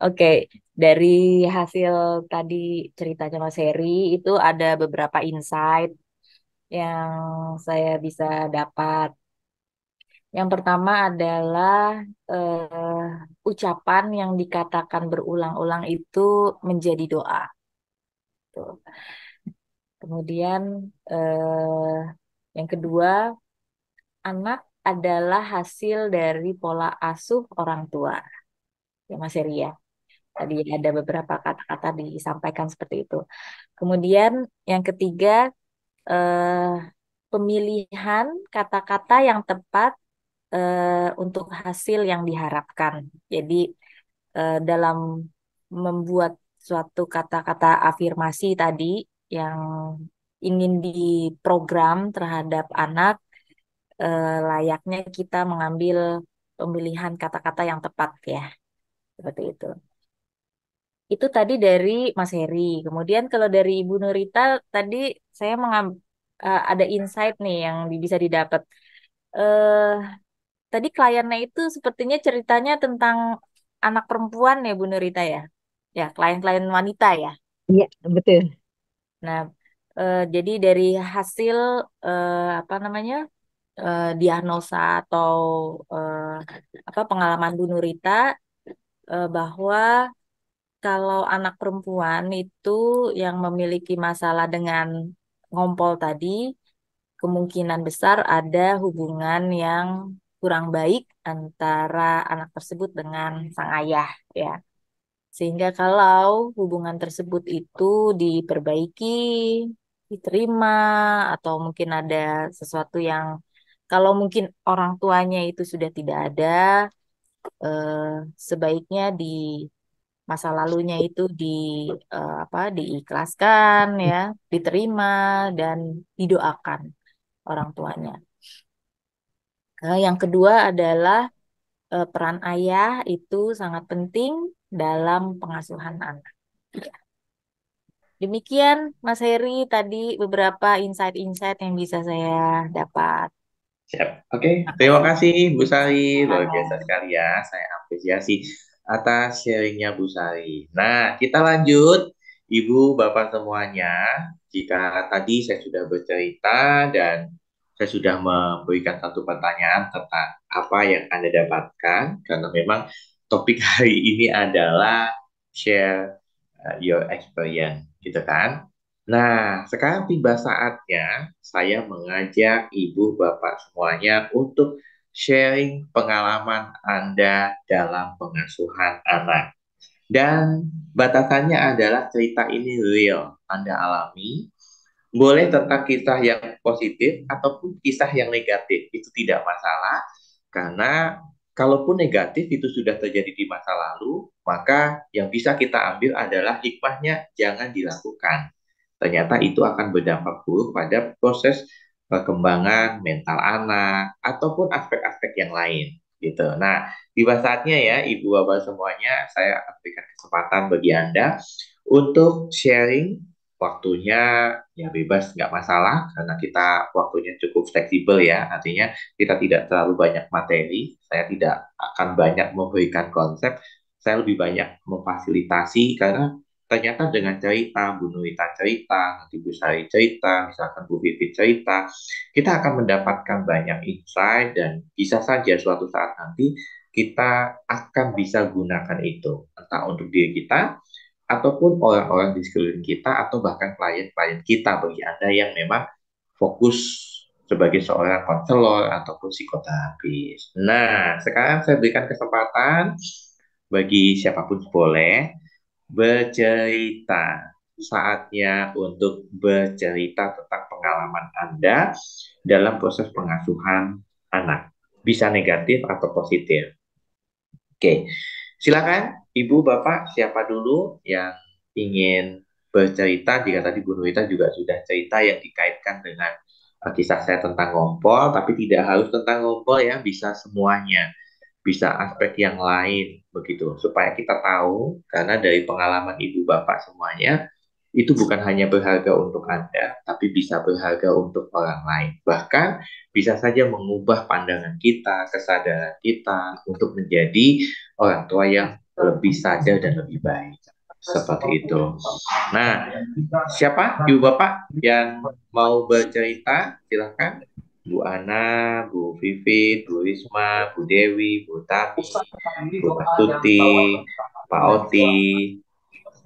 Oke, dari hasil tadi ceritanya Mas Heri itu ada beberapa insight yang saya bisa dapat. Yang pertama adalah ucapan yang dikatakan berulang-ulang itu menjadi doa. Tuh. Kemudian yang kedua, anak adalah hasil dari pola asuh orang tua. Ya Mas Heri ya. Tadi ada beberapa kata-kata disampaikan seperti itu. Kemudian yang ketiga, eh, pemilihan kata-kata yang tepat untuk hasil yang diharapkan. Jadi dalam membuat suatu kata-kata afirmasi tadi yang ingin diprogram terhadap anak, layaknya kita mengambil pemilihan kata-kata yang tepat ya, seperti itu. Itu tadi dari Mas Heri. Kemudian kalau dari Ibu Nurita tadi saya ada insight nih yang bisa didapat. Eh, Tadi kliennya itu sepertinya ceritanya tentang anak perempuan ya Bu Nurita ya. Ya, klien-klien wanita ya. Iya, betul. Nah, jadi dari hasil apa namanya diagnosa atau eh, apa pengalaman Bu Nurita bahwa kalau anak perempuan itu yang memiliki masalah dengan ngompol tadi, kemungkinan besar ada hubungan yang kurang baik antara anak tersebut dengan sang ayah ya. Sehingga kalau hubungan tersebut itu diperbaiki, diterima, atau mungkin ada sesuatu yang kalau mungkin orang tuanya itu sudah tidak ada, eh, sebaiknya di masa lalunya itu apa diikhlaskan ya, diterima dan didoakan orang tuanya. Yang kedua adalah peran ayah itu sangat penting dalam pengasuhan anak. Demikian Mas Heri tadi beberapa insight-insight yang bisa saya dapat. Siap. Oke, Terima terima kasih. kasih Bu Sari. Luar biasa Sama-sama. sekali ya. Saya apresiasi atas sharingnya Bu Sari. Nah, kita lanjut. Ibu, Bapak semuanya. Jika tadi saya sudah bercerita dan saya sudah memberikan satu pertanyaan tentang apa yang Anda dapatkan. Karena memang topik hari ini adalah share your experience, gitu kan? Nah, sekarang tiba saatnya saya mengajak ibu bapak semuanya untuk sharing pengalaman Anda dalam pengasuhan anak. Dan batasannya adalah cerita ini real, Anda alami. Boleh tentang kisah yang positif ataupun kisah yang negatif, itu tidak masalah. Karena kalaupun negatif itu sudah terjadi di masa lalu, maka yang bisa kita ambil adalah hikmahnya jangan dilakukan. Ternyata itu akan berdampak buruk pada proses perkembangan mental anak ataupun aspek-aspek yang lain gitu. Nah, tiba saatnya ya Ibu Bapak semuanya, saya akan berikan kesempatan bagi Anda untuk sharing. Waktunya ya bebas, nggak masalah karena kita waktunya cukup fleksibel ya, artinya kita tidak terlalu banyak materi, saya tidak akan banyak memberikan konsep, saya lebih banyak memfasilitasi karena ternyata dengan cerita, Bu Nurita cerita, nanti Bu Sari cerita, misalkan Bu Vivi cerita, kita akan mendapatkan banyak insight dan bisa saja suatu saat nanti kita akan bisa gunakan itu, entah untuk diri kita, ataupun orang-orang di sekeliling kita, atau bahkan klien-klien kita bagi Anda yang memang fokus sebagai seorang konselor ataupun psikoterapis. Nah, sekarang saya berikan kesempatan bagi siapapun boleh bercerita. Saatnya untuk bercerita tentang pengalaman Anda dalam proses pengasuhan anak. Bisa negatif atau positif. Oke, silakan Ibu, Bapak, siapa dulu yang ingin bercerita? Jika tadi Bu Nurita juga sudah cerita yang dikaitkan dengan kisah saya tentang ngompol, tapi tidak harus tentang ngompol ya, bisa semuanya, bisa aspek yang lain begitu, supaya kita tahu, karena dari pengalaman Ibu Bapak semuanya, itu bukan hanya berharga untuk Anda, tapi bisa berharga untuk orang lain. Bahkan bisa saja mengubah pandangan kita, kesadaran kita untuk menjadi orang tua yang lebih sadar dan lebih baik. Seperti itu. Nah, siapa Ibu Bapak yang mau bercerita? Silahkan. Bu Ana, Bu Vivi, Bu Risma, Bu Dewi, Bu Tami, Bu Astuti, Pak Oti,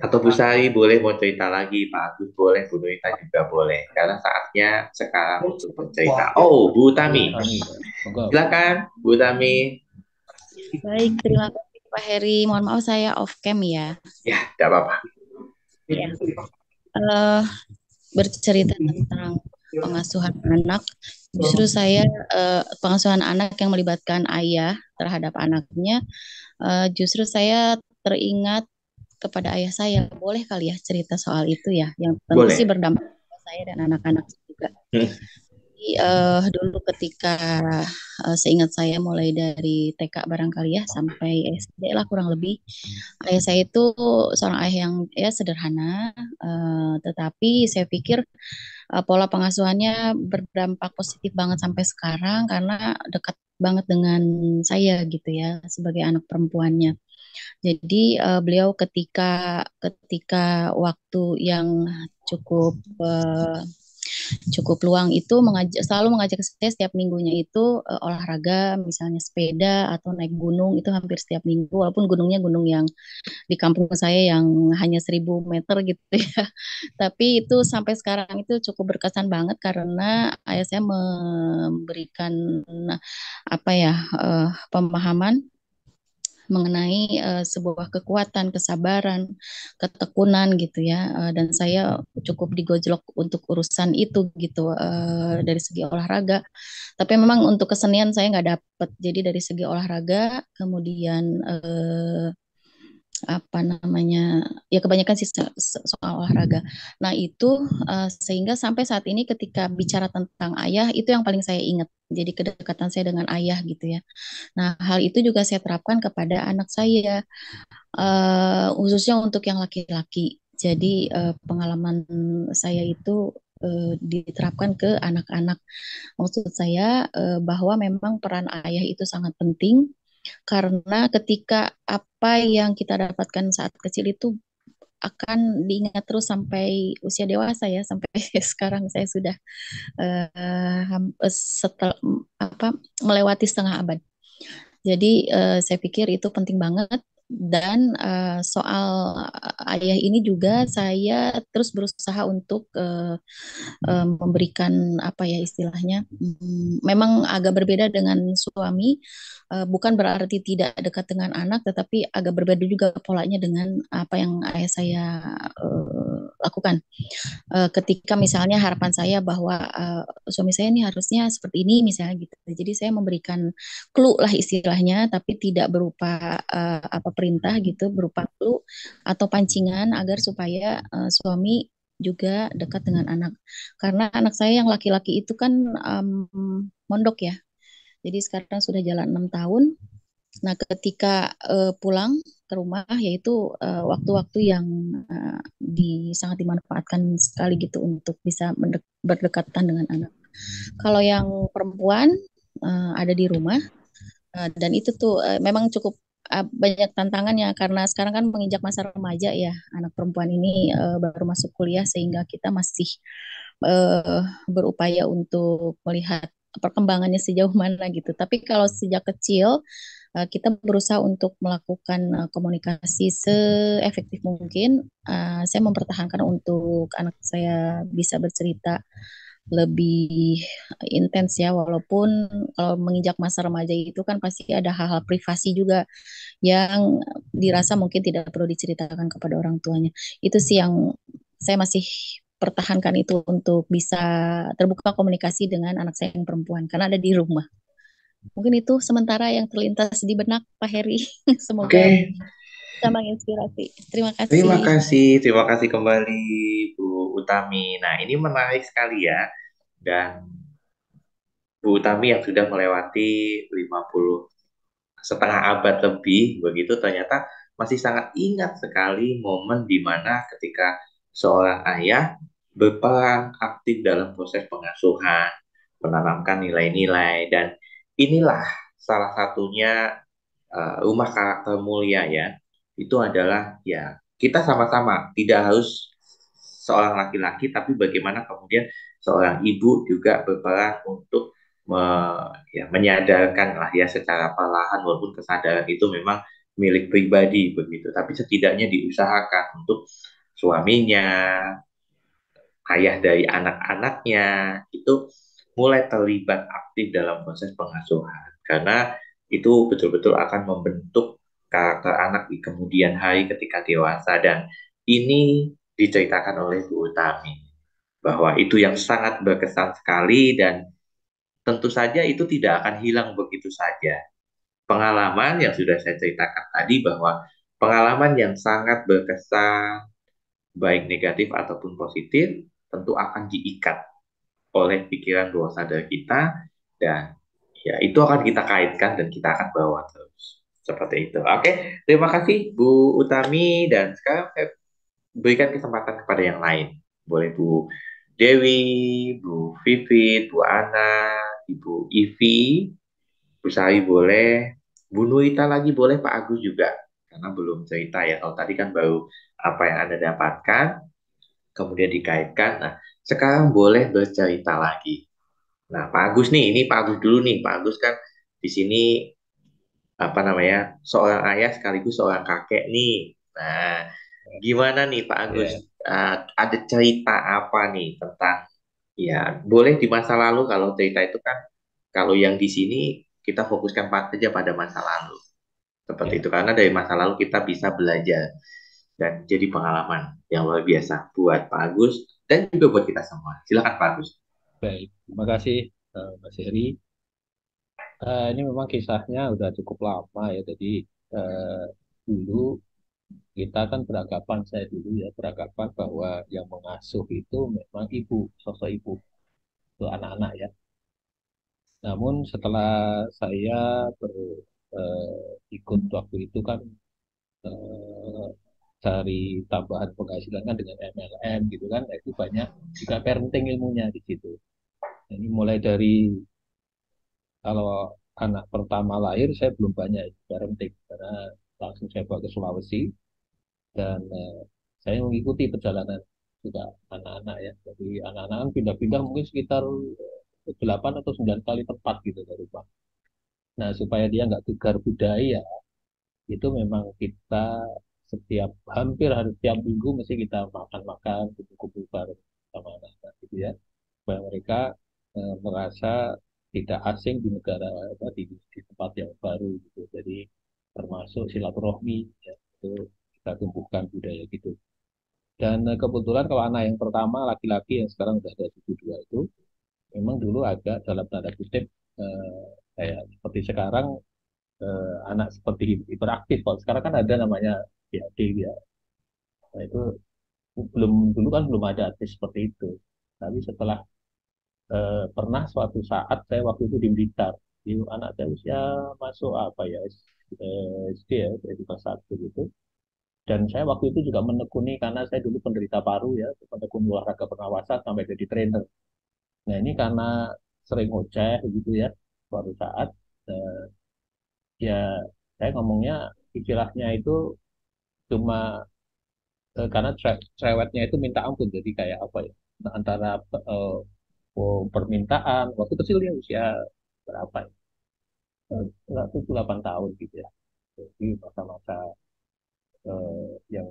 atau Bu Sari boleh mau cerita lagi, Pak Agus boleh, Bu Nurita juga boleh. Karena saatnya sekarang untuk bercerita. Oh, Bu Tami. Kami, monggo. Silakan, Bu Tami. Baik, terima kasih Pak Heri. Mohon maaf saya off cam ya. Ya, tidak apa-apa. Ya. Bercerita tentang pengasuhan anak. Justru saya pengasuhan anak yang melibatkan ayah terhadap anaknya. Justru saya teringat kepada ayah saya. Boleh kali ya cerita soal itu ya? Yang tentu Boleh. sih berdampak kepada saya dan anak-anak juga. Jadi, dulu ketika seingat saya mulai dari TK barangkali ya sampai SD lah kurang lebih, ayah saya itu seorang ayah yang ya sederhana, tetapi saya pikir pola pengasuhannya berdampak positif banget sampai sekarang karena dekat banget dengan saya gitu ya sebagai anak perempuannya. Jadi beliau ketika waktu yang cukup cukup luang itu selalu mengajak saya setiap minggunya itu olahraga, misalnya sepeda atau naik gunung itu hampir setiap minggu, walaupun gunungnya gunung yang di kampung saya yang hanya 1.000 meter gitu ya. Tapi itu sampai sekarang itu cukup berkesan banget karena ayah saya memberikan apa ya pemahaman mengenai sebuah kekuatan, kesabaran, ketekunan gitu ya. Dan saya cukup digojlok untuk urusan itu gitu dari segi olahraga. Tapi memang untuk kesenian saya nggak dapet. Jadi dari segi olahraga, kemudian apa namanya ya kebanyakan sih soal olahraga. Nah itu sehingga sampai saat ini ketika bicara tentang ayah itu yang paling saya ingat. Jadi kedekatan saya dengan ayah gitu ya. Nah hal itu juga saya terapkan kepada anak saya, khususnya untuk yang laki-laki. Jadi pengalaman saya itu diterapkan ke anak-anak. Maksud saya bahwa memang peran ayah itu sangat penting karena ketika apa yang kita dapatkan saat kecil itu akan diingat terus sampai usia dewasa ya, sampai sekarang saya sudah setel, apa melewati setengah abad. Jadi saya pikir itu penting banget dan soal ayah ini juga saya terus berusaha untuk memberikan apa ya istilahnya, memang agak berbeda dengan suami, bukan berarti tidak dekat dengan anak, tetapi agak berbeda juga polanya dengan apa yang ayah saya lakukan. Ketika misalnya harapan saya bahwa suami saya ini harusnya seperti ini misalnya gitu. Jadi saya memberikan clue lah istilahnya, tapi tidak berupa apa perintah gitu, berupa clue atau pancingan agar supaya suami juga dekat dengan anak. Karena anak saya yang laki-laki itu kan mondok ya. Jadi sekarang sudah jalan 6 tahun. Nah, ketika pulang ke rumah, yaitu waktu-waktu yang sangat dimanfaatkan sekali gitu untuk bisa berdekatan dengan anak. Kalau yang perempuan ada di rumah, dan itu tuh memang cukup banyak tantangannya karena sekarang kan menginjak masa remaja ya, anak perempuan ini baru masuk kuliah sehingga kita masih berupaya untuk melihat perkembangannya sejauh mana gitu. Tapi kalau sejak kecil kita berusaha untuk melakukan komunikasi seefektif mungkin. Saya mempertahankan untuk anak saya bisa bercerita lebih intens ya, walaupun kalau menginjak masa remaja itu kan pasti ada hal-hal privasi juga yang dirasa mungkin tidak perlu diceritakan kepada orang tuanya. Itu sih yang saya masih pertahankan itu untuk bisa terbuka komunikasi dengan anak saya yang perempuan karena ada di rumah. Mungkin itu sementara yang terlintas di benak Pak Heri. Semoga Oke, bisa menginspirasi. Terima terima kasih. kasih. Terima kasih kembali Bu Utami. Nah, ini menarik sekali ya. Dan Bu Utami yang sudah melewati 50 setengah abad lebih begitu ternyata masih sangat ingat sekali momen di mana ketika seorang ayah berperan aktif dalam proses pengasuhan, menanamkan nilai-nilai dan inilah salah satunya rumah karakter mulia ya. Itu adalah ya kita sama-sama tidak harus seorang laki-laki tapi bagaimana kemudian seorang ibu juga berperan untuk menyadarkan lah ya secara perlahan walaupun kesadaran itu memang milik pribadi begitu tapi setidaknya diusahakan untuk suaminya ayah dari anak-anaknya itu mulai terlibat aktif dalam proses pengasuhan karena itu betul-betul akan membentuk karakter anak di kemudian hari ketika dewasa dan ini diceritakan oleh Bu Utami bahwa itu yang sangat berkesan sekali dan tentu saja itu tidak akan hilang begitu saja. Pengalaman yang sudah saya ceritakan tadi bahwa pengalaman yang sangat berkesan, baik negatif ataupun positif, tentu akan diikat oleh pikiran bawah sadar kita dan ya itu akan kita kaitkan dan kita akan bawa terus. Seperti itu. Oke, terima kasih Bu Utami dan sekarang saya berikan kesempatan kepada yang lain. Boleh Bu Dewi, Bu Vivit, Bu Ana, Ibu Ivi, Bu Sari boleh, Bu Nuita lagi boleh, Pak Agus juga. Karena belum cerita ya, kalau tadi kan baru apa yang Anda dapatkan, kemudian dikaitkan. Nah, sekarang boleh bercerita lagi. Nah, Pak Agus nih, ini Pak Agus dulu nih. Pak Agus kan di sini apa namanya, seorang ayah sekaligus seorang kakek nih. Nah, gimana nih Pak Agus? Ya, Ada cerita apa nih tentang, ya boleh di masa lalu, kalau cerita itu kan, kalau yang di sini kita fokuskan saja pada masa lalu. Seperti ya, itu, karena dari masa lalu kita bisa belajar dan jadi pengalaman yang luar biasa buat Pak Agus dan juga buat kita semua. Silakan Pak Agus. baik. Terima kasih, Mas Heri. Ini memang kisahnya udah cukup lama ya. Jadi eh, dulu kita kan beranggapan, saya dulu ya beranggapan bahwa yang mengasuh itu memang ibu, sosok ibu ke anak-anak ya. Namun setelah saya ikut waktu itu kan eh, cari tambahan penghasilan kan dengan MLM gitu kan, nah, itu banyak juga parenting ilmunya di situ. Ini mulai dari kalau anak pertama lahir saya belum banyak parenting karena langsung saya bawa ke Sulawesi dan saya mengikuti perjalanan juga anak-anak ya. Jadi anak-anak kan pindah-pindah mungkin sekitar 8 atau 9 kali tempat gitu dari rumah. Nah, supaya dia nggak tegar budaya, itu memang kita hampir hari tiap minggu mesti kita makan-makan, kumpul-kumpul bareng sama anak-anak gitu ya. Supaya mereka merasa tidak asing di negara apa di tempat yang baru gitu. Jadi termasuk silaturahmi ya, itu kita tumbuhkan budaya gitu. Dan kebetulan kalau anak yang pertama laki-laki yang sekarang sudah ada cucu dua itu memang dulu agak dalam tanda kutip kayak seperti sekarang anak seperti hiperaktif. Kalau sekarang kan ada namanya PhD ya. Nah, itu belum dulu kan belum ada artis seperti itu. Tapi setelah pernah suatu saat saya waktu itu di Blitar, itu anak saya usia masuk apa ya SD ya, dari kelas satu gitu. Dan saya waktu itu juga menekuni karena saya dulu penderita paru ya, menekuni olahraga pernapasan sampai jadi trainer. Nah ini karena sering ngoceh gitu ya, suatu saat eh, ya saya ngomongnya istilahnya itu cuma karena cerewetnya itu minta ampun, jadi kayak apa ya, antara eh, permintaan waktu kecil dia usia berapa ya, 7 8 tahun gitu ya, jadi masa-masa yang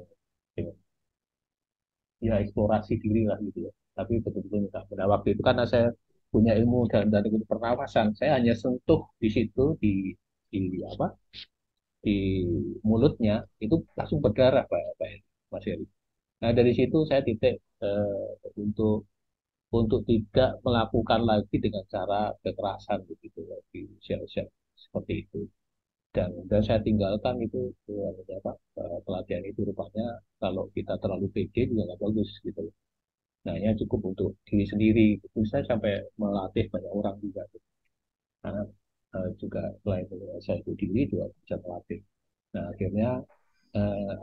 ya eksplorasi diri lah gitu ya, tapi betul-betul minta ampun. Nah, waktu itu karena saya punya ilmu dan ilmu pernapasan, saya hanya sentuh di situ di apa di mulutnya itu langsung berdarah Pak Mas Heri. Nah dari situ saya titik untuk tidak melakukan lagi dengan cara kekerasan begitu ya, di usia-usia seperti itu. Dan saya tinggalkan itu apa, pelatihan itu rupanya kalau kita terlalu pede juga nggak bagus gitu. Nah, ini cukup untuk diri sendiri. Itu saya sampai melatih banyak orang juga. Karena juga selain saya itu diri juga bisa melatih. Nah, akhirnya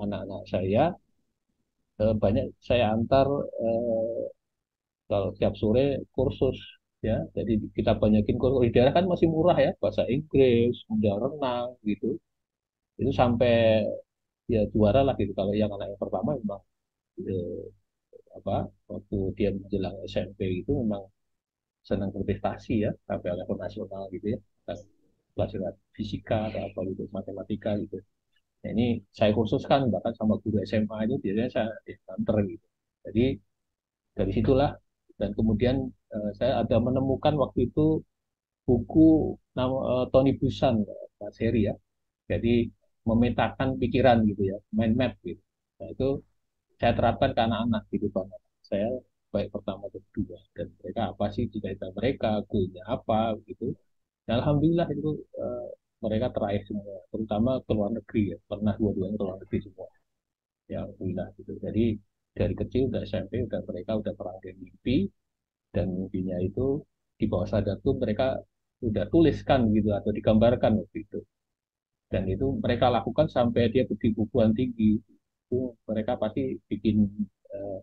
anak-anak saya banyak saya antar kalau tiap sore kursus ya. Jadi kita banyakin kursus di daerah kan masih murah ya, bahasa Inggris, kemudian renang gitu. Itu sampai ya juara lah gitu. Kalau yang anak yang pertama memang eh, apa waktu dia menjelang SMP itu memang senang berprestasi ya sampai level nasional gitu ya. Dan pelajaran fisika atau apa gitu, matematika gitu. Nah, ini saya khususkan bahkan sama guru SMA itu biasanya saya antar gitu. Jadi dari situlah dan kemudian saya ada menemukan waktu itu buku nama Tony Busan, Mas Heri ya. Jadi memetakan pikiran gitu ya, mind map gitu. Nah, itu saya terapkan ke anak-anak gitu Pak. Saya baik pertama dan kedua dan mereka apa sih cita-cita mereka, goalnya apa gitu. Dan alhamdulillah itu eh, mereka teraih semua, terutama ke luar negeri ya, pernah dua-duanya ke luar negeri semua. Ya alhamdulillah gitu. Jadi dari kecil udah SMP udah mereka udah merangkai mimpi dan mimpinya itu di bawah sadar tuh mereka udah tuliskan gitu atau digambarkan waktu itu. Dan itu mereka lakukan sampai dia di perguruan tinggi itu mereka pasti bikin eh,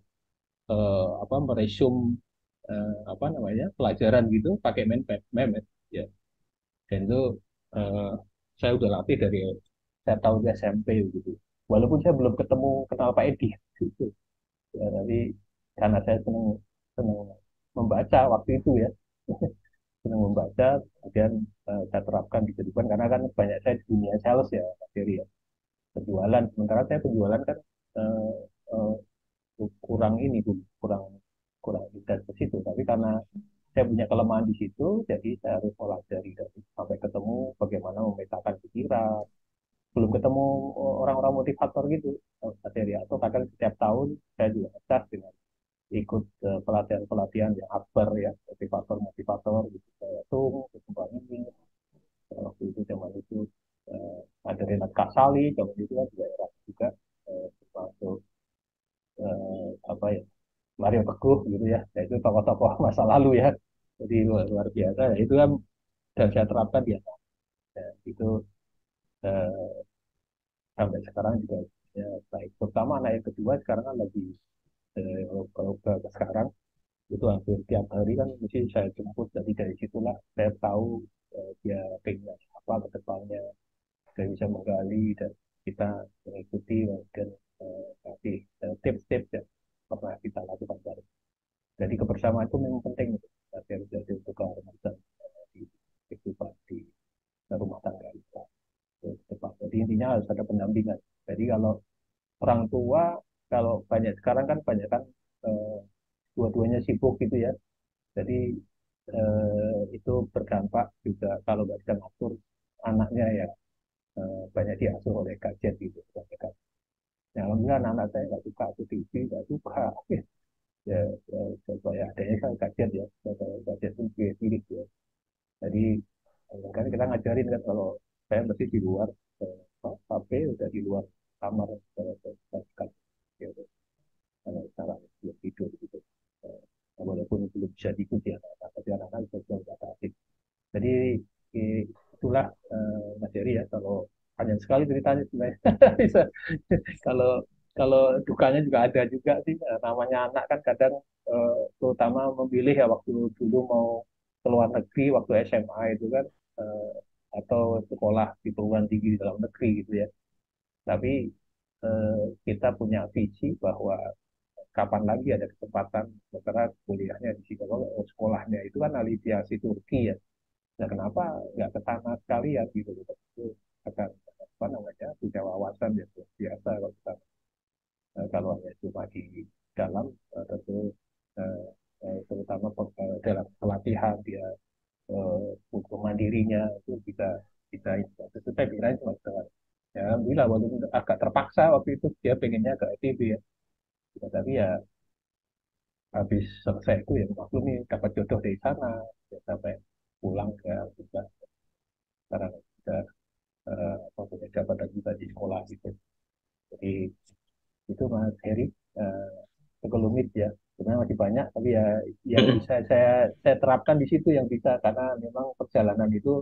apa meresum apa namanya pelajaran gitu pakai memet ya. Dan itu eh, saya udah latih dari saya tahu di SMP gitu. Walaupun saya belum kenal Pak Edi gitu. Ya, tapi karena saya senang senang membaca waktu itu ya. Senang membaca, kemudian saya terapkan di kehidupan karena kan banyak saya di dunia sales ya, Mas Ferry ya, penjualan. Sementara saya penjualan kan eh, eh, kurang ini Bu, kurang kurang intens ke situ. Tapi karena saya punya kelemahan di situ, jadi saya harus pelajari dari sampai ketemu bagaimana memetakan pikiran. Belum ketemu orang-orang motivator gitu, Mas Ferry. Atau kadang setiap tahun saya juga ngecas dengan ikut pelatihan-pelatihan yang akbar ya, motivator-motivator gitu. Kayak Tung, Mbak ini, waktu itu zaman itu ada Renat Kasali, zaman itu kan juga era juga termasuk apa ya, Mario Teguh gitu ya. Nah, itu tokoh-tokoh masa lalu ya. Jadi luar biasa. Ya, itu kan dan saya terapkan ya. Ya, itu eh, sampai sekarang juga ya, baik. Terutama anak yang kedua sekarang kan lagi kalau ke sekarang itu hampir tiap hari kan mesti saya jemput, jadi dari situlah saya tahu dia pengen apa ke depannya, saya bisa menggali dan kita mengikuti dan kasih tips-tips yang pernah kita lakukan bareng. Jadi kebersamaan itu memang penting gitu. Tapi harus jadi untuk kehormatan di kehidupan di rumah tangga kita depan. Jadi intinya harus ada pendampingan. Jadi kalau orang tua, kalau banyak sekarang kan banyak kan eh, dua-duanya sibuk gitu ya. Jadi itu berdampak juga kalau nggak bisa ngatur anaknya ya, banyak diasuh oleh gadget gitu. Yang alhamdulillah anak-anak saya nggak suka aku TV, nggak suka. Ya, ya, coba ya adanya kan gadget ya, gadget itu pilih ya. Jadi kan kita ngajarin kan kalau saya mesti di luar HP udah di luar kamar kan gitu. Kalau cara belum tidur gitu. Eh, Walaupun belum bisa diikuti anak-anak, tapi anak-anak bisa batasi. Jadi itulah Mas Heri ya, kalau panjang sekali ceritanya sebenarnya. Bisa. Kalau kalau dukanya juga ada juga sih. Namanya anak kan kadang terutama memilih ya waktu dulu mau ke luar negeri waktu SMA itu kan eh, atau sekolah di perguruan tinggi di dalam negeri gitu ya. Tapi kita punya visi bahwa kapan lagi ada kesempatan sementara kuliahnya di sini, kalau sekolahnya itu kan Aliviasi Turki ya. Nah, kenapa nggak ke sana sekalian gitu? Itu akan apa namanya punya wawasan yang luar biasa kalau kita kalau hanya cuma di dalam tentu eh, terutama dalam pelatihan dia hukum mandirinya itu bisa bisa itu saya kira cuma setengah. Ya, alhamdulillah walaupun agak terpaksa waktu itu dia pengennya ke ITB ya. Ya, tapi ya habis selesai itu ya maklumi dapat jodoh dari sana ya, sampai pulang ke juga sekarang sudah apa punya jabatan juga di sekolah gitu. Jadi itu Mas Heri eh, sekelumit ya. Sebenarnya masih banyak, tapi ya yang bisa saya terapkan di situ yang bisa karena memang perjalanan itu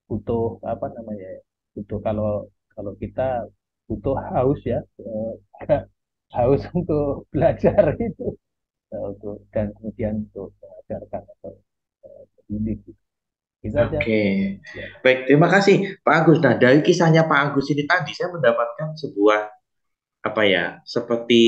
butuh apa namanya ya, butuh kalau kalau kita butuh haus ya, haus untuk belajar itu untuk dan kemudian untuk mengajarkan atau mendidik gitu. Itu aja. Oke, Ya. baik. Terima kasih, Pak Agus. Nah, dari kisahnya Pak Agus ini tadi, saya mendapatkan sebuah apa ya, seperti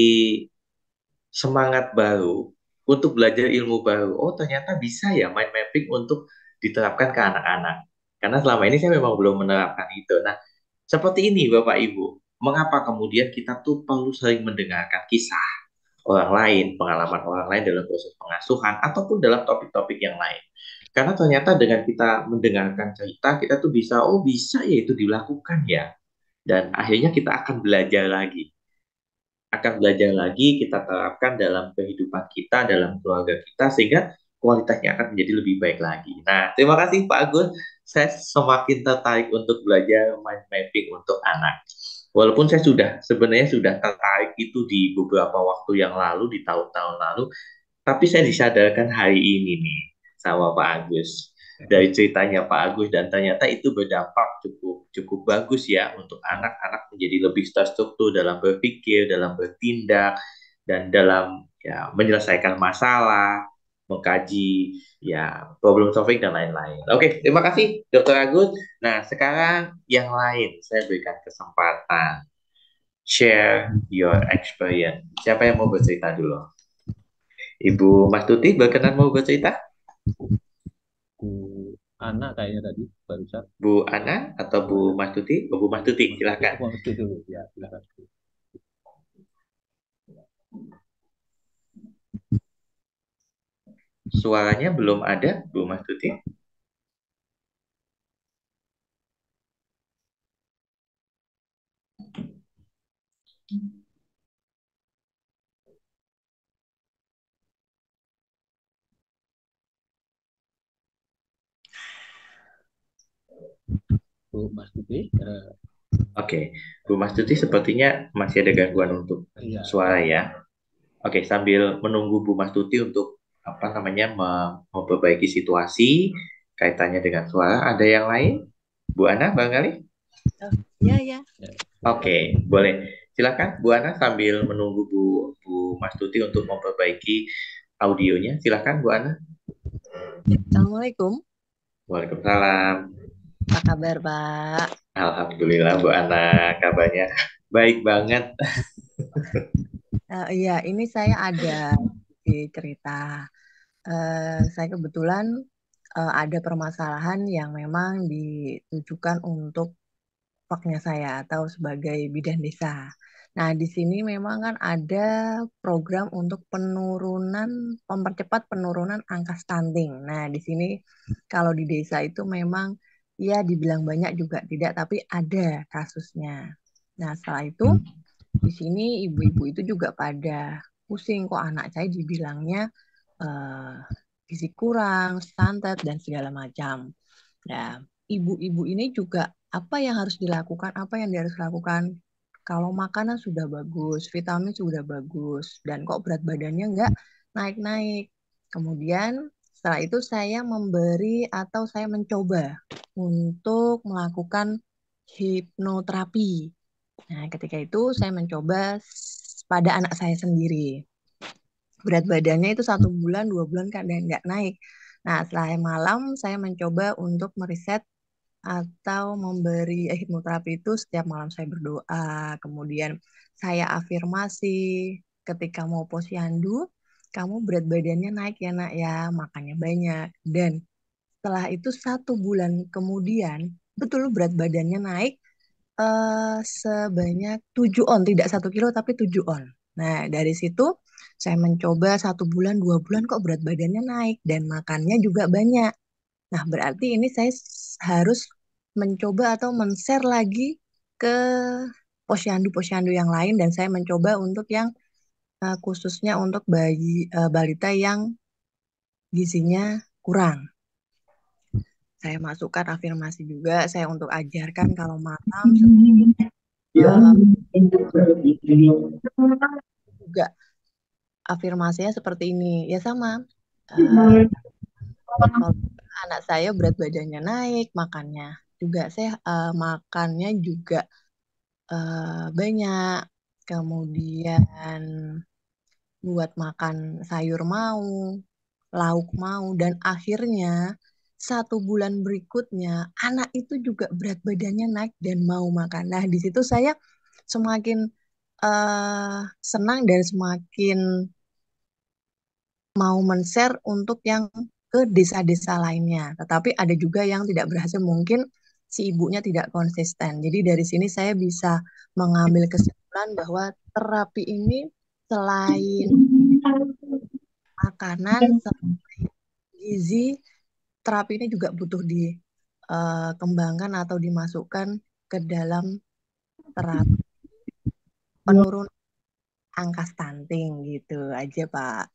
semangat baru untuk belajar ilmu baru. Oh, ternyata bisa ya mind mapping untuk diterapkan ke anak-anak. Karena selama ini saya memang belum menerapkan itu. Nah, seperti ini Bapak Ibu. Mengapa kemudian kita tuh perlu sering mendengarkan kisah orang lain, pengalaman orang lain dalam proses pengasuhan, ataupun dalam topik-topik yang lain. Karena ternyata dengan kita mendengarkan cerita, kita tuh bisa, oh bisa ya itu dilakukan ya. Dan akhirnya kita akan belajar lagi. Akan belajar lagi, kita terapkan dalam kehidupan kita, dalam keluarga kita, sehingga kualitasnya akan menjadi lebih baik lagi. Nah, terima kasih Pak Agus. Saya semakin tertarik untuk belajar mind mapping untuk anak. Walaupun saya sebenarnya sudah tertarik itu di beberapa waktu yang lalu, di tahun-tahun lalu, tapi saya disadarkan hari ini nih sama Pak Agus. Dari ceritanya Pak Agus dan ternyata itu berdampak cukup cukup bagus ya untuk anak-anak menjadi lebih terstruktur dalam berpikir, dalam bertindak dan dalam ya menyelesaikan masalah, mengkaji ya problem solving dan lain-lain. Oke, terima kasih Dokter Agus. Nah, sekarang yang lain saya berikan kesempatan share your experience. Siapa yang mau bercerita dulu? Ibu Mas Tuti berkenan mau bercerita? Bu anak kayaknya tadi barusan. Bu Ana atau Bu Mas Tuti? Oh, Bu Mas Tuti, Mas Tuti, silakan. Mas Tuti dulu ya, silakan. Suaranya belum ada, Bu Mas Tuti. Bu Mas Tuti, Oke, Bu Mas Tuti sepertinya masih ada gangguan untuk iya, suara ya. Oke, sambil menunggu Bu Mas Tuti untuk apa namanya memperbaiki situasi kaitannya dengan suara, ada yang lain? Bu Ana, barangkali? Oh, iya, ya. ya. Oke, boleh. Silakan Bu Ana sambil menunggu Bu Mas Tuti untuk memperbaiki audionya. Silakan Bu Ana. Assalamualaikum. Waalaikumsalam. Apa kabar, Pak? Alhamdulillah Bu Ana, kabarnya baik banget. Iya, ini saya ada di cerita. Saya kebetulan ada permasalahan yang memang ditujukan untuk faknya saya atau sebagai bidan desa. Nah, di sini memang kan ada program untuk mempercepat penurunan angka stunting. Nah, di sini kalau di desa itu memang ya dibilang banyak juga tidak, tapi ada kasusnya. Nah, setelah itu di sini ibu-ibu itu juga pada pusing kok anak saya dibilangnya eh, gizi kurang, stunted dan segala macam. Nah, ibu-ibu ini juga apa yang harus dilakukan, apa yang dia harus lakukan. Kalau makanan sudah bagus, vitamin sudah bagus, dan kok berat badannya nggak naik-naik. Kemudian setelah itu saya memberi atau saya mencoba untuk melakukan hipnoterapi. Nah, ketika itu saya mencoba pada anak saya sendiri. Berat badannya itu 1 bulan, 2 bulan kan nggak naik. Nah, setelah malam saya mencoba untuk meriset atau memberi hipnoterapi itu setiap malam saya berdoa. Kemudian saya afirmasi ketika mau posyandu, kamu berat badannya naik ya nak ya, makannya banyak. Dan setelah itu 1 bulan kemudian, betul berat badannya naik sebanyak 7 on, tidak 1 kilo tapi 7 on. Nah, dari situ saya mencoba 1 bulan, 2 bulan kok berat badannya naik dan makannya juga banyak. Nah, berarti ini saya harus mencoba atau men-share lagi ke posyandu-posyandu yang lain dan saya mencoba untuk yang khususnya untuk balita yang gizinya kurang. Saya masukkan afirmasi juga, saya untuk ajarkan kalau malam juga afirmasinya seperti ini. Ya sama. Kalau anak saya berat badannya naik, makannya juga saya makannya juga banyak. Kemudian buat makan sayur mau, lauk mau, dan akhirnya 1 bulan berikutnya anak itu juga berat badannya naik dan mau makan. Nah, di situ saya semakin senang dan semakin mau men-share untuk yang ke desa-desa lainnya. Tetapi ada juga yang tidak berhasil, mungkin si ibunya tidak konsisten. Jadi dari sini saya bisa mengambil kesimpulan bahwa terapi ini selain makanan, selain gizi, terapi ini juga butuh dikembangkan atau dimasukkan ke dalam terapi penurunan angka stunting gitu aja, Pak.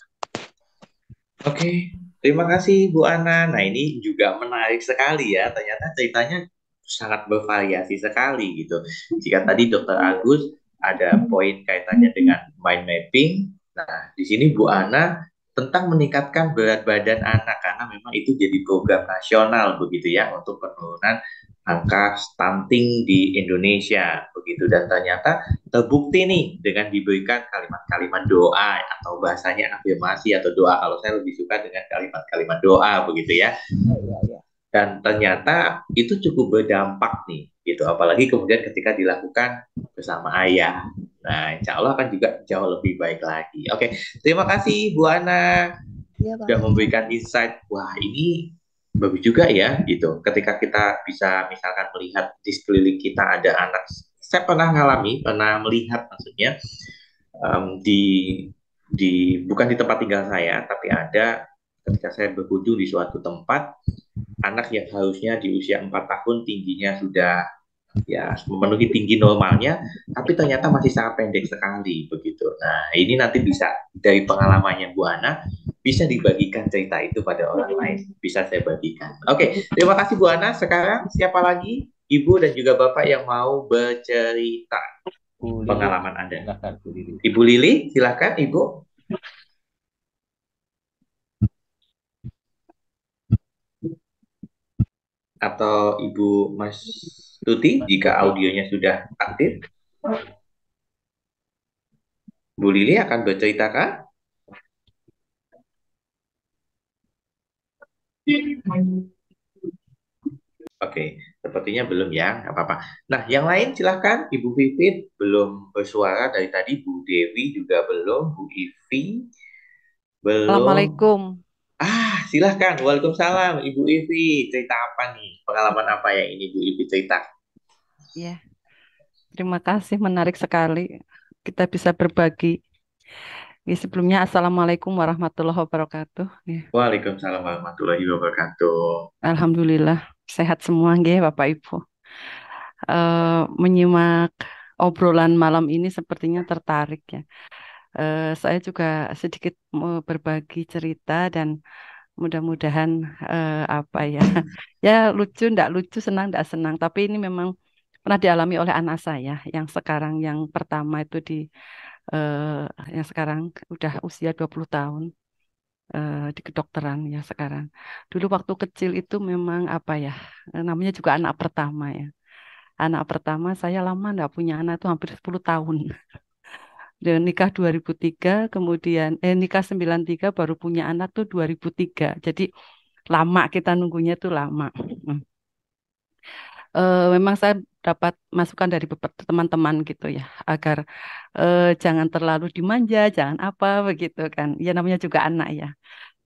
Oke, terima kasih Bu Ana. Nah, ini juga menarik sekali ya. Ternyata ceritanya sangat bervariasi sekali gitu. Jika tadi Dokter Agus ada poin kaitannya dengan mind mapping. Nah, di sini Bu Ana tentang meningkatkan berat badan anak karena memang itu jadi program nasional begitu ya untuk penurunan angka stunting di Indonesia begitu, dan ternyata terbukti nih dengan diberikan kalimat-kalimat doa atau bahasanya afirmasi atau doa. Kalau saya lebih suka dengan kalimat-kalimat doa begitu ya. Dan ternyata itu cukup berdampak nih gitu. Apalagi kemudian ketika dilakukan bersama ayah Nah, insya Allah akan juga jauh lebih baik lagi. Oke, terima kasih Bu Ana Iya, sudah Pak. memberikan insight. Wah, ini bagus juga ya, gitu. Ketika kita bisa misalkan melihat di sekeliling kita ada anak, saya pernah ngalami, pernah melihat maksudnya di bukan di tempat tinggal saya, tapi ada ketika saya berkunjung di suatu tempat, anak yang harusnya di usia 4 tahun tingginya sudah ya memenuhi tinggi normalnya, tapi ternyata masih sangat pendek sekali begitu. Nah, ini nanti bisa dari pengalamannya Bu Ana bisa dibagikan cerita itu pada orang lain, bisa saya bagikan. Oke, terima kasih Bu Ana. Sekarang siapa lagi Ibu dan juga Bapak yang mau bercerita Bu Lili, pengalaman Anda? silakan Bu Lili. Ibu Lili, silakan Ibu. Atau Ibu Mas Tuti jika audionya sudah aktif. Bu Lili akan bercerita kah? Oke, sepertinya belum ya, nggak apa-apa. Nah, yang lain silahkan. Ibu Vivit belum bersuara dari tadi, Bu Dewi juga belum, Bu Ivi belum. Assalamualaikum. Silahkan. Waalaikumsalam, Ibu Ivi. Cerita apa nih? Pengalaman apa yang ini Bu Ivi cerita? Ya, terima kasih. Menarik sekali kita bisa berbagi. Ya, sebelumnya, Assalamualaikum warahmatullahi wabarakatuh. Ya, Waalaikumsalam warahmatullahi wabarakatuh. Alhamdulillah sehat semua, nggih, Bapak Ibu. Menyimak obrolan malam ini sepertinya tertarik ya. Saya juga sedikit mau berbagi cerita dan mudah-mudahan apa ya, ya lucu, ndak lucu, senang, ndak senang. Tapi ini memang pernah dialami oleh anak saya yang sekarang yang pertama itu eh, yang sekarang udah usia 20 tahun di kedokteran ya sekarang. Dulu waktu kecil itu memang apa ya, namanya juga anak pertama ya. Anak pertama saya lama ndak punya anak itu hampir 10 tahun. Dan nikah 2003, kemudian nikah 93 baru punya anak tuh 2003. Jadi lama kita nunggunya tuh lama. Hmm. Memang saya dapat masukan dari beberapa teman-teman gitu ya, agar jangan terlalu dimanja, jangan apa begitu kan. Ya namanya juga anak ya.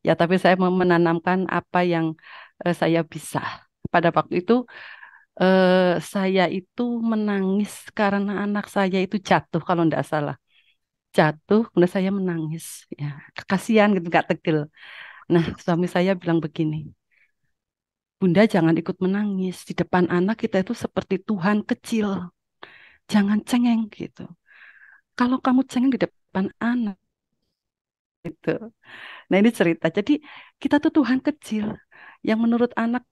Ya tapi saya mau menanamkan apa yang saya bisa. Pada waktu itu saya itu menangis karena anak saya itu jatuh kalau tidak salah. Jatuh, kemudian saya menangis. Ya, kasihan gitu, nggak tegel. Nah, suami saya bilang begini, Bunda jangan ikut menangis. Di depan anak kita itu seperti Tuhan kecil. Jangan cengeng gitu. Kalau kamu cengeng di depan anak gitu. Nah ini cerita. Jadi kita tuh Tuhan kecil yang menurut anak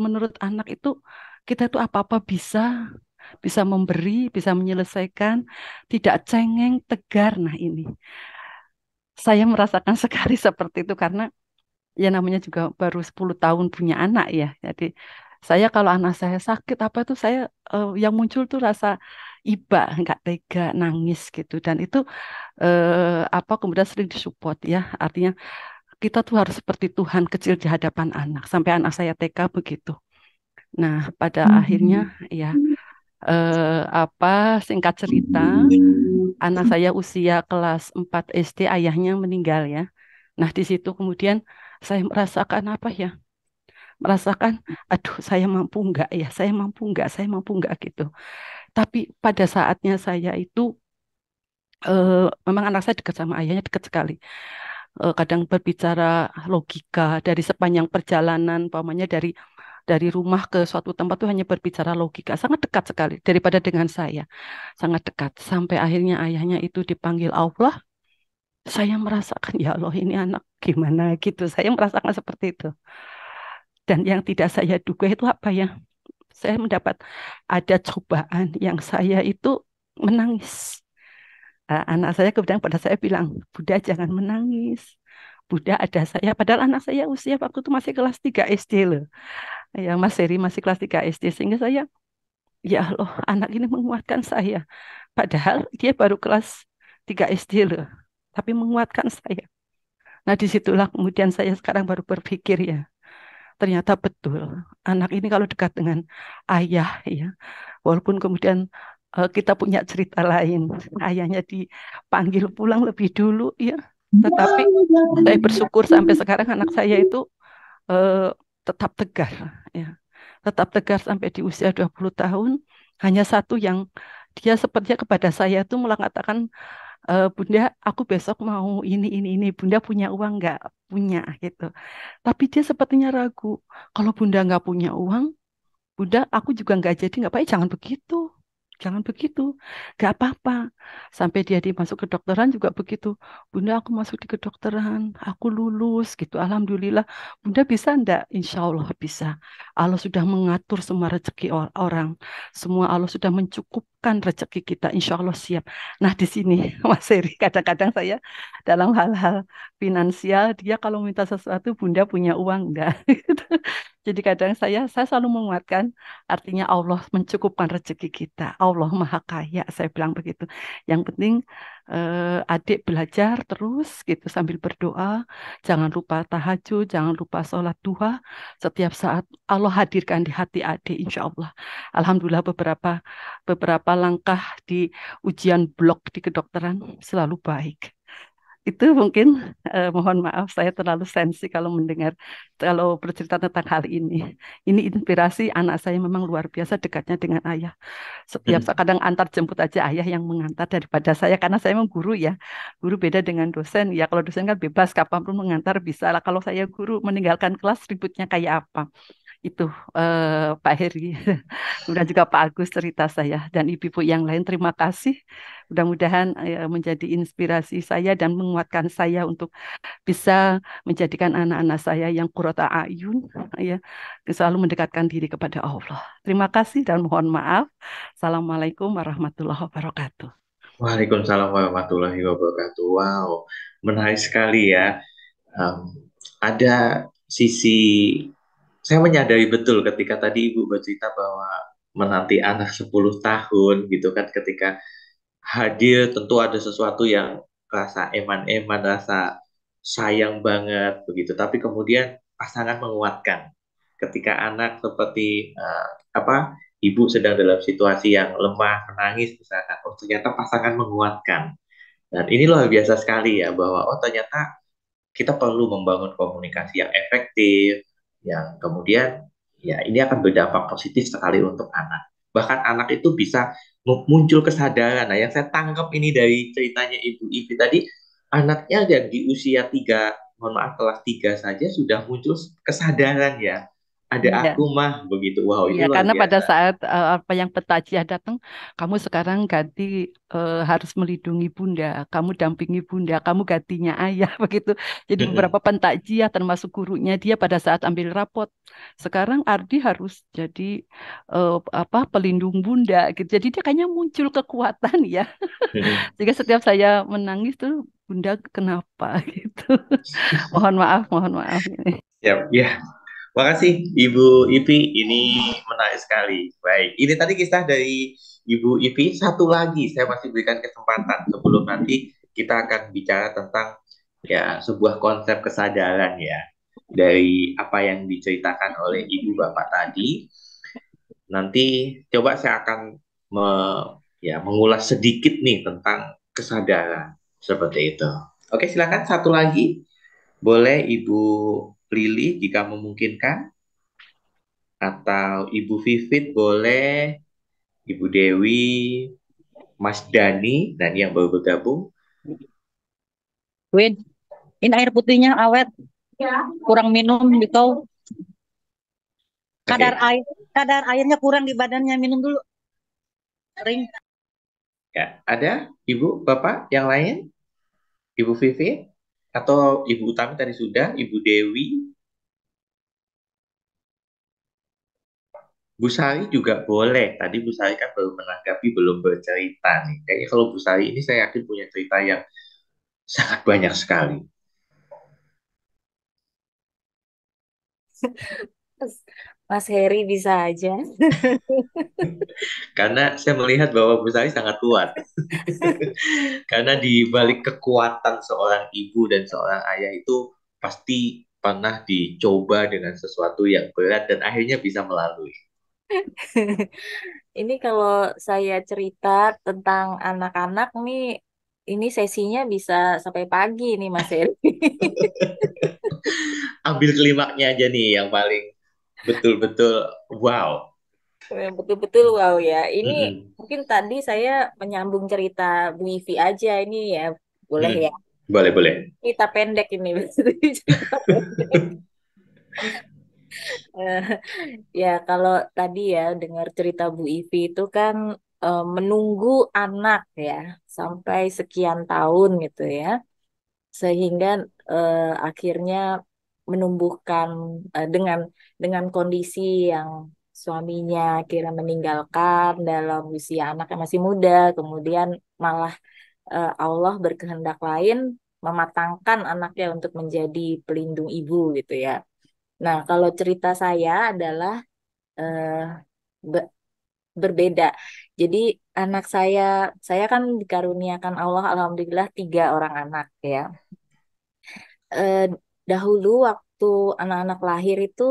menurut anak itu kita itu apa-apa bisa, bisa memberi, bisa menyelesaikan, tidak cengeng, tegar. Nah ini saya merasakan sekali seperti itu karena ya namanya juga baru 10 tahun punya anak ya. Jadi saya kalau anak saya sakit apa tuh saya yang muncul tuh rasa iba, nggak tega, nangis gitu. Dan itu apa kemudian sering disupport ya. Artinya kita tuh harus seperti Tuhan kecil di hadapan anak. Sampai anak saya TK begitu. Nah, pada akhirnya ya apa singkat cerita, anak saya usia kelas 4 SD ayahnya meninggal ya. Nah, di situ kemudian saya merasakan apa ya? Merasakan, aduh saya mampu enggak ya, saya mampu enggak, saya mampu enggak gitu. Tapi pada saatnya saya itu, memang anak saya dekat sama ayahnya, dekat sekali. Kadang berbicara logika dari sepanjang perjalanan, umpamanya dari rumah ke suatu tempat tuh hanya berbicara logika, sangat dekat sekali daripada dengan saya, sangat dekat. Sampai akhirnya ayahnya itu dipanggil Allah, saya merasakan ya Allah ini anak gimana gitu, saya merasakan seperti itu. Dan yang tidak saya duga itu apa ya? Saya mendapat ada cobaan yang saya itu menangis. Anak saya kemudian pada saya bilang, Bunda jangan menangis. Bunda ada saya. Padahal anak saya usia waktu itu masih kelas 3 SD loh. Ya Mas Heri masih kelas 3 SD. Sehingga saya, ya Allah anak ini menguatkan saya. Padahal dia baru kelas 3 SD loh. Tapi menguatkan saya. Nah disitulah kemudian saya sekarang baru berpikir ya. Ternyata betul. Anak ini kalau dekat dengan ayah ya. Walaupun kemudian kita punya cerita lain. Ayahnya dipanggil pulang lebih dulu ya. Tetapi saya bersyukur sampai sekarang anak saya itu eh, tetap tegar ya. Tetap tegar sampai di usia 20 tahun. Hanya satu yang dia sepertinya kepada saya itu mengatakan, Bunda, aku besok mau ini. Bunda punya uang nggak? Punya gitu. Tapi dia sepertinya ragu. Kalau Bunda nggak punya uang, Bunda, aku juga nggak jadi, nggak apa-apa, jangan begitu. Jangan begitu, nggak apa-apa. Sampai dia dimasuk kedokteran juga begitu. Bunda, aku masuk di kedokteran, aku lulus gitu. Alhamdulillah, Bunda bisa enggak? Insya Allah bisa. Allah sudah mengatur semua rezeki orang. Semua Allah sudah mencukupkan rezeki kita. Insya Allah siap. Nah di sini, Mas Heri, kadang-kadang saya dalam hal-hal finansial, dia kalau minta sesuatu, Bunda punya uang enggak? Jadi kadang saya selalu menguatkan, artinya Allah mencukupkan rezeki kita. Allah Maha Kaya, saya bilang begitu. Yang penting adik belajar terus gitu sambil berdoa. Jangan lupa tahajud, jangan lupa sholat duha. Setiap saat Allah hadirkan di hati adik, insya Allah. Alhamdulillah beberapa langkah di ujian blok di kedokteran selalu baik. Itu mungkin mohon maaf saya terlalu sensi kalau bercerita tentang hal ini. Ini inspirasi anak saya memang luar biasa dekatnya dengan ayah. Setiap kadang antar jemput aja ayah yang mengantar daripada saya karena saya memang guru ya. Guru beda dengan dosen. Ya kalau dosen kan bebas kapanpun mengantar bisa lah. Kalau saya guru meninggalkan kelas ributnya kayak apa. Itu Pak Heri. Kemudian juga Pak Agus cerita saya dan ibu-ibu yang lain terima kasih. Mudah-mudahan menjadi inspirasi saya dan menguatkan saya untuk bisa menjadikan anak-anak saya yang qurrata ayun ya selalu mendekatkan diri kepada Allah. Terima kasih dan mohon maaf. Assalamualaikum warahmatullahi wabarakatuh. Waalaikumsalam warahmatullahi wabarakatuh. Wow, menarik sekali ya. Ada sisi, saya menyadari betul ketika tadi Ibu bercerita bahwa menanti anak 10 tahun gitu kan, ketika hadir tentu ada sesuatu yang rasa eman-eman, rasa sayang banget begitu. Tapi kemudian pasangan menguatkan. Ketika anak seperti ibu sedang dalam situasi yang lemah, menangis misalkan, oh ternyata pasangan menguatkan. Dan ini luar biasa sekali ya bahwa oh ternyata kita perlu membangun komunikasi yang efektif, yang kemudian ya ini akan berdampak positif sekali untuk anak. Bahkan anak itu bisa muncul kesadaran. Nah, yang saya tangkap ini dari ceritanya Ibu Ivi tadi, anaknya yang di usia 3, mohon maaf kelas 3 saja sudah muncul kesadaran ya. Ada Iya. aku mah begitu. Wow, itu Iya, luar karena pada biasa. saat apa yang petajiah datang, kamu sekarang ganti harus melindungi bunda, kamu dampingi bunda, kamu gantinya ayah begitu. Jadi beberapa pentakjiah termasuk gurunya dia pada saat ambil rapot, sekarang Ardi harus jadi pelindung bunda gitu. Jadi dia kayaknya muncul kekuatan ya. Jika setiap saya menangis tuh bunda kenapa gitu. Mohon maaf ini. Siap, ya. Makasih Ibu Ipi, ini menarik sekali. Baik, ini tadi kisah dari Ibu Ipi. Satu lagi saya masih berikan kesempatan sebelum nanti kita akan bicara tentang ya sebuah konsep kesadaran ya dari apa yang diceritakan oleh Ibu Bapak tadi. Nanti coba saya akan mengulas sedikit nih tentang kesadaran seperti itu. Oke, silakan satu lagi. Boleh Ibu Lili jika memungkinkan, atau Ibu Vivit boleh, Ibu Dewi, Mas Dani, dan yang baru bergabung. Win, ini air putihnya awet, kurang minum gitu. Kadar airnya kurang di badannya, minum dulu. Kering. Ya, ada Ibu, Bapak yang lain? Ibu Vivit atau Ibu Utami tadi sudah, Ibu Dewi. Bu Sari juga boleh. Tadi Bu Sari kan baru menanggapi, belum bercerita nih. Kayaknya kalau Bu Sari ini saya yakin punya cerita yang sangat banyak sekali. Mas Heri bisa aja. Karena saya melihat bahwa Bu Sari sangat kuat. Karena di balik kekuatan seorang ibu dan seorang ayah itu pasti pernah dicoba dengan sesuatu yang berat dan akhirnya bisa melalui. Ini kalau saya cerita tentang anak-anak nih, ini sesinya bisa sampai pagi nih Mas Heri. Ambil klimaknya aja nih yang paling betul-betul wow. Yang betul-betul wow ya. Ini Mm-mm. mungkin tadi saya menyambung cerita Bu Ivi aja ini ya, boleh ya. Mm. Boleh, boleh. Cerita pendek ini, cerita pendek. Eh, Ya, kalau tadi ya dengar cerita Bu Ivi itu kan menunggu anak ya sampai sekian tahun gitu ya, sehingga akhirnya menumbuhkan dengan kondisi yang suaminya kira meninggalkan dalam usia anak yang masih muda, kemudian malah Allah berkehendak lain mematangkan anaknya untuk menjadi pelindung ibu gitu ya. Nah, kalau cerita saya adalah eh, be- berbeda. Jadi anak saya kan dikaruniakan Allah, alhamdulillah 3 orang anak ya. Eh, Dahulu waktu anak-anak lahir itu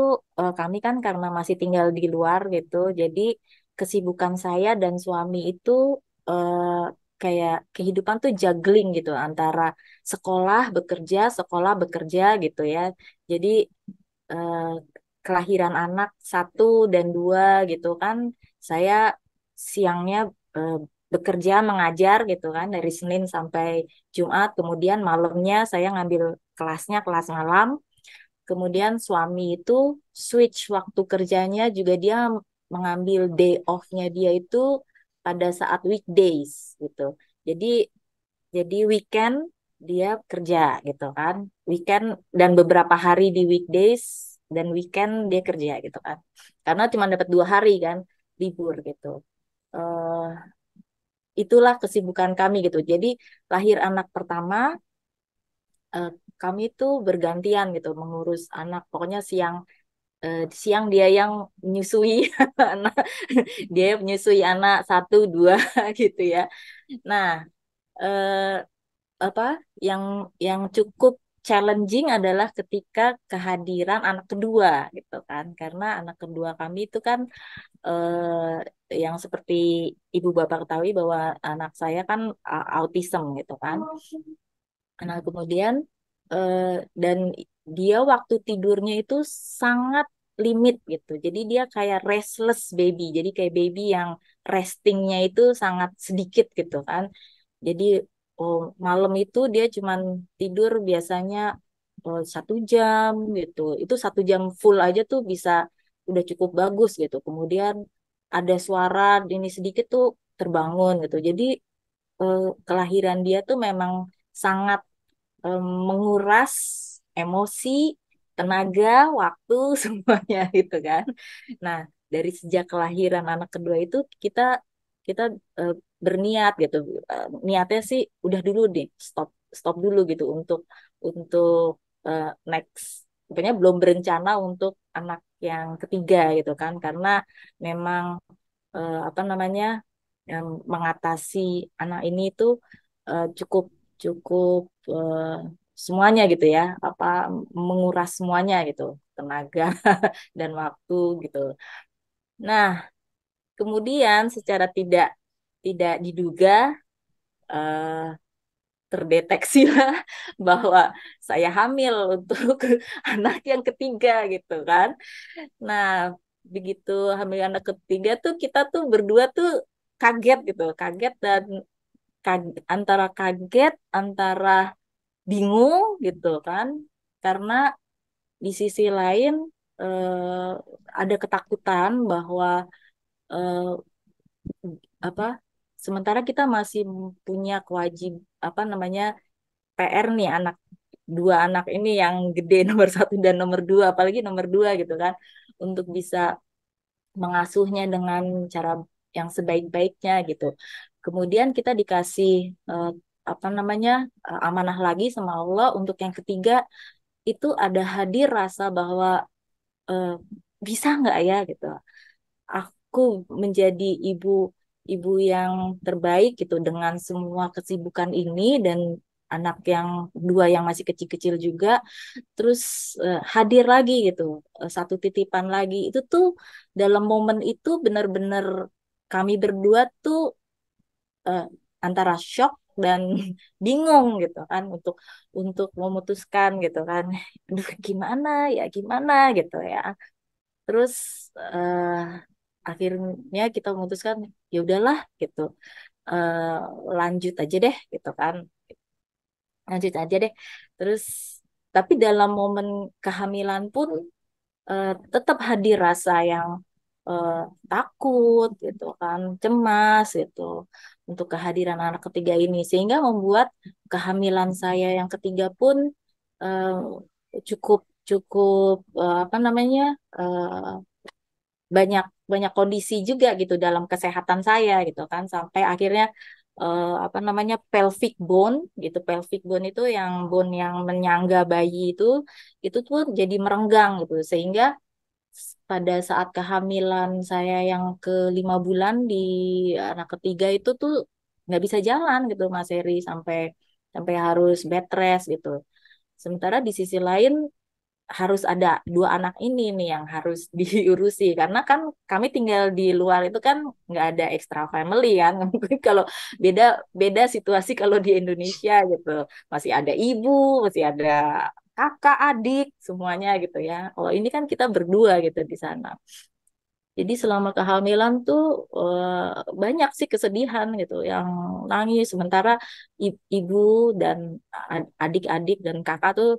kami kan karena masih tinggal di luar gitu, jadi kesibukan saya dan suami itu eh, kayak kehidupan tuh juggling gitu antara sekolah bekerja gitu ya. Jadi eh, kelahiran anak 1 dan 2 gitu kan, saya siangnya eh, bekerja mengajar gitu kan dari Senin sampai Jumat, kemudian malamnya saya ngambil kelasnya kelas malam, kemudian suami itu switch waktu kerjanya juga, dia mengambil day off-nya dia itu pada saat weekdays gitu. Jadi weekend dia kerja gitu kan. Weekend dan beberapa hari di weekdays dan weekend dia kerja gitu kan. Karena cuma dapat 2 hari kan libur gitu. Eh Itulah kesibukan kami gitu. Jadi lahir anak pertama, eh, kami tuh bergantian gitu mengurus anak. Pokoknya siang dia yang menyusui anak, dia menyusui anak 1 2 gitu ya. Nah, eh, apa yang cukup challenging adalah ketika kehadiran anak kedua gitu kan, karena anak kedua kami itu kan yang seperti ibu bapak ketahui bahwa anak saya kan autism gitu kan. Nah kemudian eh, dan dia waktu tidurnya itu sangat limit gitu, jadi dia kayak restless baby, jadi kayak baby yang restingnya itu sangat sedikit gitu kan. Jadi malam itu dia cuman tidur biasanya 1 jam gitu. Itu 1 jam full aja tuh bisa udah cukup bagus gitu. Kemudian ada suara ini sedikit tuh terbangun gitu. Jadi kelahiran dia tuh memang sangat menguras emosi, tenaga, waktu semuanya gitu kan. Nah, dari sejak kelahiran anak kedua itu kita kita eh, berniat gitu. Niatnya sih udah dulu deh, stop stop dulu gitu untuk next. Pokoknya belum berencana untuk anak yang ketiga gitu kan, karena memang apa namanya, yang mengatasi anak ini itu cukup cukup semuanya gitu ya, apa menguras semuanya gitu, tenaga dan waktu gitu. Nah, kemudian secara tidak tidak diduga eh, terdeteksilah bahwa saya hamil untuk anak yang ketiga gitu kan. Nah, begitu hamil anak ketiga tuh kita tuh berdua tuh kaget gitu, kaget dan antara kaget, antara bingung gitu kan, karena di sisi lain eh, ada ketakutan bahwa eh, apa, sementara kita masih punya kewajib apa namanya PR nih, 2 anak ini yang gede nomor 1 dan nomor 2, apalagi nomor 2 gitu kan, untuk bisa mengasuhnya dengan cara yang sebaik-baiknya gitu. Kemudian kita dikasih eh, apa namanya amanah lagi sama Allah untuk yang ketiga, itu ada hadir rasa bahwa eh, bisa nggak ya gitu. Aku menjadi ibu ibu yang terbaik gitu dengan semua kesibukan ini, dan anak yang 2 yang masih kecil-kecil juga, terus hadir lagi gitu, satu titipan lagi itu tuh dalam momen itu benar-benar kami berdua tuh eh, antara shock dan bingung gitu kan untuk memutuskan gitu kan. Aduh, gimana gitu ya. Terus eh, akhirnya kita memutuskan ya udahlah gitu. Eh, Lanjut aja deh gitu kan. Lanjut aja deh. Terus tapi dalam momen kehamilan pun tetap hadir rasa yang eh, takut gitu kan, cemas gitu untuk kehadiran anak ketiga ini sehingga membuat kehamilan saya yang ketiga pun eh, cukup cukup apa namanya eh, banyak banyak kondisi juga gitu dalam kesehatan saya gitu kan sampai akhirnya apa namanya pelvic bone itu yang bone yang menyangga bayi itu tuh jadi merenggang gitu sehingga pada saat kehamilan saya yang ke 5 bulan di anak ketiga itu tuh nggak bisa jalan gitu Mas Heri sampai sampai harus bed rest gitu. Sementara di sisi lain harus ada dua anak ini nih yang harus diurusi karena kan kami tinggal di luar itu kan nggak ada extra family kan. Mungkin kalau beda beda situasi kalau di Indonesia gitu masih ada ibu masih ada kakak adik semuanya gitu ya. Kalau ini kan kita berdua gitu di sana. Jadi selama kehamilan tuh banyak sih kesedihan gitu yang nangis sementara ibu dan adik-adik dan kakak tuh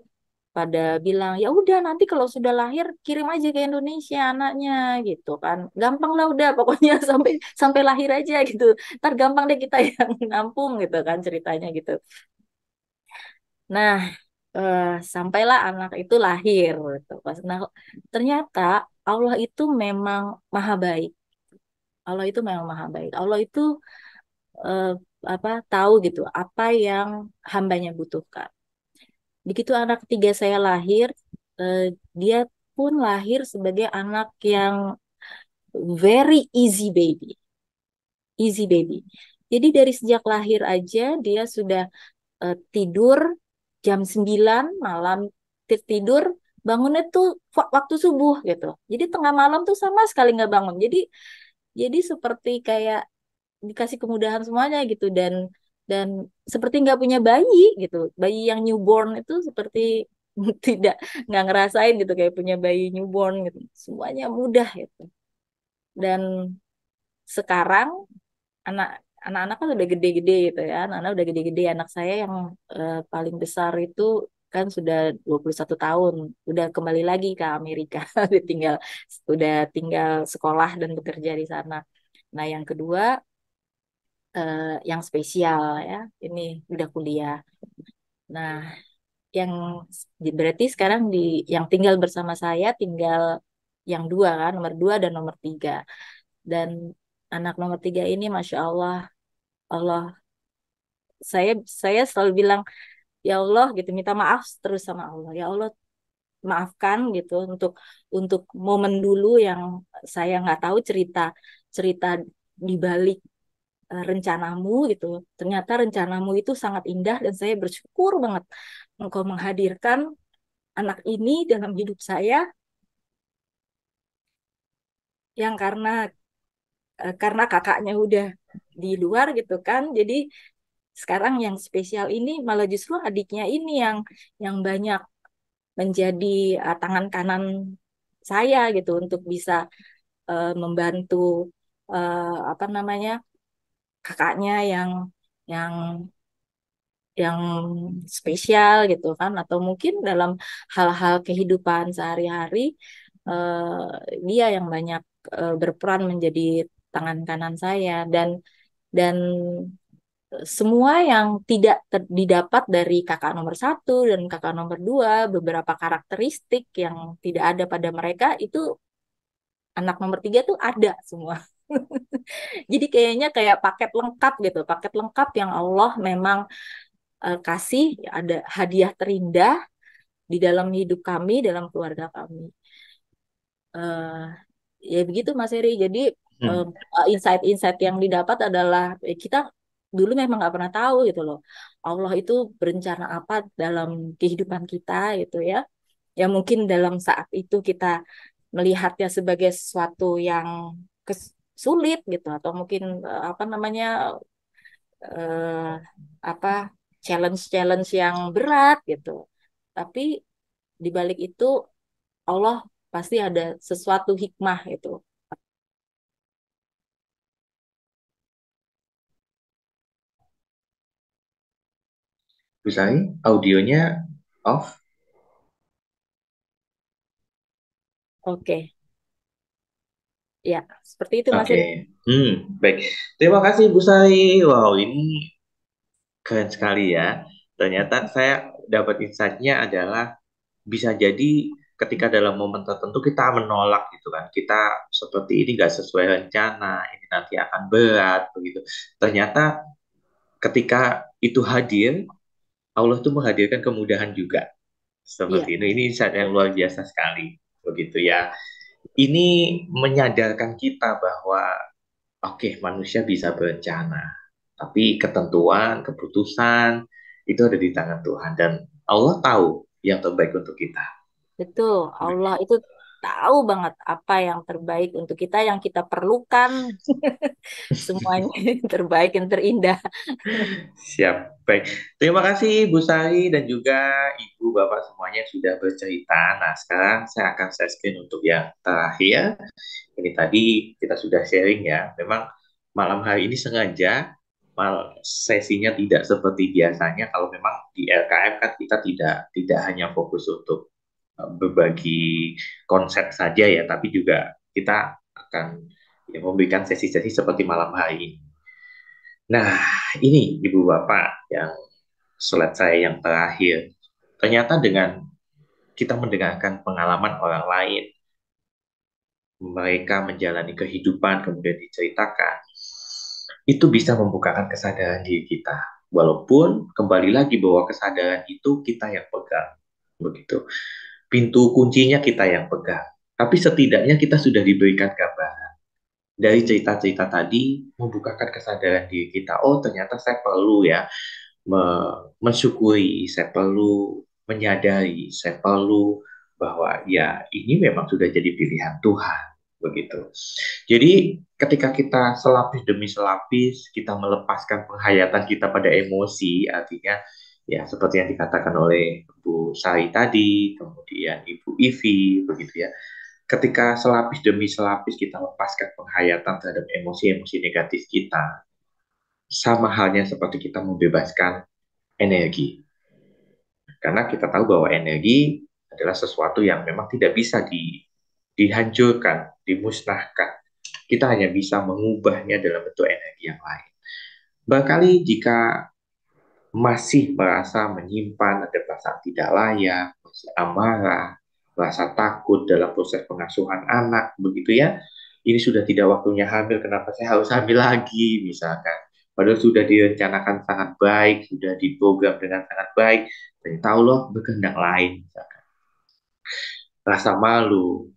pada bilang ya udah nanti kalau sudah lahir kirim aja ke Indonesia anaknya gitu kan gampang lah udah pokoknya sampai sampai lahir aja gitu ntar gampang deh kita yang nampung gitu kan ceritanya gitu. Nah eh, sampailah anak itu lahir gitu. Nah ternyata Allah itu memang maha baik. Allah itu memang maha baik. Allah itu eh, apa tahu gitu apa yang hambanya butuhkan. Begitu anak ketiga saya lahir, eh, dia pun lahir sebagai anak yang very easy baby. Jadi dari sejak lahir aja dia sudah tidur jam 9 malam tidur bangunnya tuh waktu subuh gitu. Jadi tengah malam tuh sama sekali nggak bangun. Jadi seperti kayak dikasih kemudahan semuanya gitu dan seperti nggak punya bayi gitu bayi yang newborn itu seperti tidak nggak ngerasain gitu kayak punya bayi newborn gitu semuanya mudah gitu dan sekarang anak anak-anak kan udah gede-gede gitu ya anak-anak udah gede-gede anak saya yang paling besar itu kan sudah 21 tahun udah kembali lagi ke Amerika udah tinggal sekolah dan bekerja di sana. Nah yang kedua yang spesial ya. Ini udah kuliah. Nah, yang berarti sekarang yang tinggal bersama saya tinggal yang dua kan, nomor 2 dan nomor 3. Dan anak nomor 3 ini, masya Allah, Allah, saya saya selalu bilang ya Allah gitu, minta maaf terus sama Allah. Ya Allah, maafkan gitu untuk momen dulu yang saya nggak tahu cerita cerita di balik rencanamu gitu. Ternyata rencanamu itu sangat indah dan saya bersyukur banget engkau menghadirkan anak ini dalam hidup saya yang karena kakaknya udah di luar gitu kan. Jadi sekarang yang spesial ini malah justru adiknya ini yang banyak menjadi tangan kanan saya gitu untuk bisa membantu apa namanya kakaknya yang yang spesial gitu kan atau mungkin dalam hal-hal kehidupan sehari-hari dia yang banyak berperan menjadi tangan kanan saya dan semua yang tidak didapat dari kakak nomor 1 dan kakak nomor 2 beberapa karakteristik yang tidak ada pada mereka itu anak nomor 3 tuh ada semua. Jadi kayaknya kayak paket lengkap yang Allah memang kasih ada hadiah terindah di dalam hidup kami, dalam keluarga kami. Eh, Ya begitu Mas Heri. Jadi Hmm. insight-insight yang didapat adalah kita dulu memang nggak pernah tahu gitu loh. Allah itu berencana apa dalam kehidupan kita gitu ya. Ya mungkin dalam saat itu kita melihatnya sebagai sesuatu yang sulit gitu, atau mungkin apa namanya, eh, apa, challenge-challenge yang berat gitu. Tapi di balik itu Allah pasti ada sesuatu hikmah itu. Bu Sari, audionya off. Oke, ya seperti itu Mas Oke. Eri. Baik. Terima kasih Bu Sari. Wow, ini keren sekali ya. Ternyata saya dapat insight-nya adalah bisa jadi ketika dalam momen tertentu kita menolak gitu kan. Kita seperti ini nggak sesuai rencana, ini nanti akan berat begitu. Ternyata ketika itu hadir, Allah tuh menghadirkan kemudahan juga. Iya, Seperti ini. Ini insight yang luar biasa sekali. Begitu ya. Ini menyadarkan kita bahwa oke, manusia bisa berencana, tapi ketentuan, keputusan itu ada di tangan Tuhan dan Allah tahu yang terbaik untuk kita. betul. Allah itu tahu banget apa yang terbaik untuk kita, yang kita perlukan. Semuanya yang terbaik, yang terindah. Siap, baik. Terima kasih Bu Sari dan juga Ibu Bapak semuanya yang sudah bercerita. Nah, sekarang saya akan share screen untuk yang terakhir. Ini tadi kita sudah sharing ya. Memang malam hari ini sengaja sesinya tidak seperti biasanya. Kalau memang di LKM kan kita tidak hanya fokus untuk berbagi konsep saja ya, tapi juga kita akan ya, memberikan sesi-sesi seperti malam hari ini. Nah, ini Ibu Bapak yang slide saya yang terakhir. Ternyata dengan kita mendengarkan pengalaman orang lain, mereka menjalani kehidupan kemudian diceritakan, itu bisa membukakan kesadaran diri kita. Walaupun kembali lagi bahwa kesadaran itu kita yang pegang, begitu. Pintu kuncinya kita yang pegang. Tapi setidaknya kita sudah diberikan gambaran dari cerita-cerita tadi membukakan kesadaran diri kita. Oh, ternyata saya perlu ya mensyukuri, saya perlu menyadari, saya perlu bahwa ya ini memang sudah jadi pilihan Tuhan, begitu. Jadi ketika kita selapis demi selapis kita melepaskan penghayatan kita pada emosi, artinya ya seperti yang dikatakan oleh Bu Sari tadi, kemudian Ibu Ivi, begitu ya. Ketika selapis demi selapis kita lepaskan penghayatan terhadap emosi-emosi negatif kita, sama halnya seperti kita membebaskan energi. Karena kita tahu bahwa energi adalah sesuatu yang memang tidak bisa dihancurkan, dimusnahkan. Kita hanya bisa mengubahnya dalam bentuk energi yang lain. Barangkali jika masih merasa menyimpan ada perasaan tidak layak, masih amarah, merasa takut dalam proses pengasuhan anak, begitu ya. Ini sudah tidak waktunya hamil, kenapa saya harus hamil lagi, misalkan. Padahal sudah direncanakan sangat baik, sudah diprogram dengan sangat baik, ternyata Allah berkehendak lain, misalkan. Rasa malu,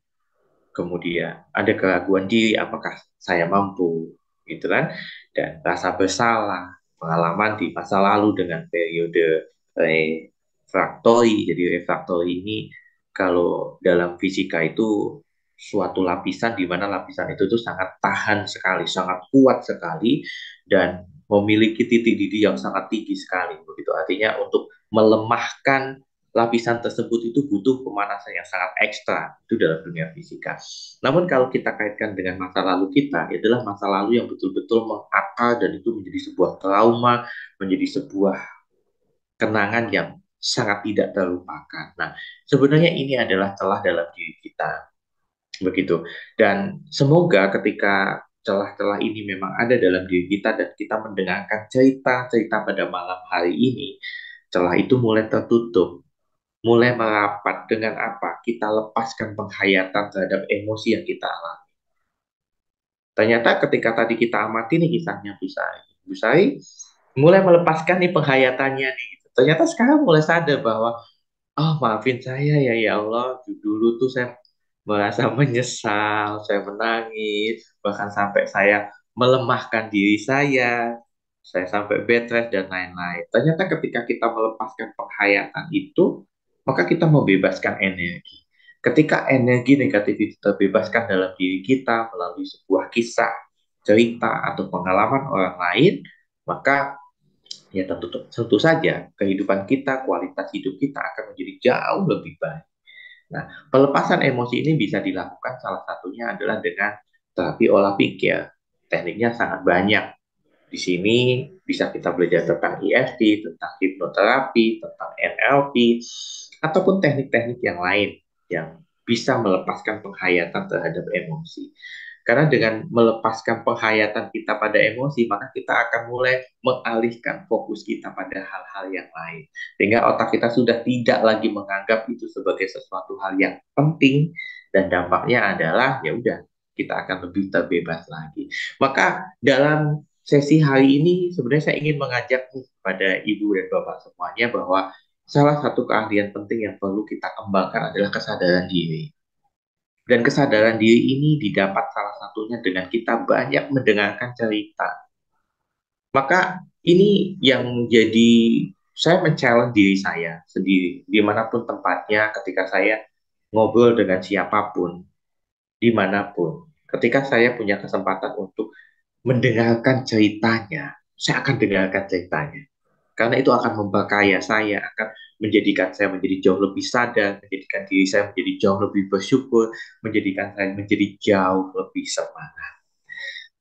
kemudian ada keraguan diri, apakah saya mampu, gitu kan? Dan rasa bersalah, pengalaman di masa lalu dengan periode refraktori. Jadi refraktori ini kalau dalam fisika itu suatu lapisan di mana lapisan itu tuh sangat tahan sekali, sangat kuat sekali, dan memiliki titik didih yang sangat tinggi sekali. Begitu artinya untuk melemahkan lapisan tersebut itu butuh pemanasan yang sangat ekstra itu dalam dunia fisika. Namun kalau kita kaitkan dengan masa lalu kita, adalah masa lalu yang betul-betul mengakar dan itu menjadi sebuah trauma, menjadi sebuah kenangan yang sangat tidak terlupakan. Nah, sebenarnya ini adalah celah dalam diri kita, begitu. Dan semoga ketika celah-celah ini memang ada dalam diri kita dan kita mendengarkan cerita-cerita pada malam hari ini, celah itu mulai tertutup, mulai merapat dengan apa? Kita lepaskan penghayatan terhadap emosi yang kita alami. Ternyata ketika tadi kita amati nih kisahnya Bu Sai mulai melepaskan nih penghayatannya nih. Ternyata sekarang mulai sadar bahwa, oh maafin saya ya Allah, dulu tuh saya merasa menyesal, saya menangis, bahkan sampai saya melemahkan diri saya sampai bed rest dan lain-lain. Ternyata ketika kita melepaskan penghayatan itu, maka kita membebaskan energi. Ketika energi negatif itu terbebaskan dalam diri kita melalui sebuah kisah, cerita atau pengalaman orang lain, maka ya tentu saja kehidupan kita, kualitas hidup kita akan menjadi jauh lebih baik. Nah, pelepasan emosi ini bisa dilakukan salah satunya adalah dengan terapi olah pikir. Tekniknya sangat banyak. Di sini bisa kita belajar tentang EFT, tentang hipnoterapi, tentang NLP, ataupun teknik-teknik yang lain yang bisa melepaskan penghayatan terhadap emosi. Karena dengan melepaskan penghayatan kita pada emosi, maka kita akan mulai mengalihkan fokus kita pada hal-hal yang lain. Sehingga otak kita sudah tidak lagi menganggap itu sebagai sesuatu hal yang penting, dan dampaknya adalah ya udah kita akan lebih terbebas lagi. Maka dalam sesi hari ini sebenarnya saya ingin mengajak nih pada ibu dan bapak semuanya bahwa salah satu keahlian penting yang perlu kita kembangkan adalah kesadaran diri. Dan kesadaran diri ini didapat salah satunya dengan kita banyak mendengarkan cerita. Maka ini yang jadi saya men-challenge diri saya sendiri dimanapun tempatnya, ketika saya ngobrol dengan siapapun, dimanapun. Ketika saya punya kesempatan untuk mendengarkan ceritanya, saya akan dengarkan ceritanya. Karena itu akan memperkaya saya, akan menjadikan saya menjadi jauh lebih sadar, menjadikan diri saya menjadi jauh lebih bersyukur, menjadikan saya menjadi jauh lebih semangat.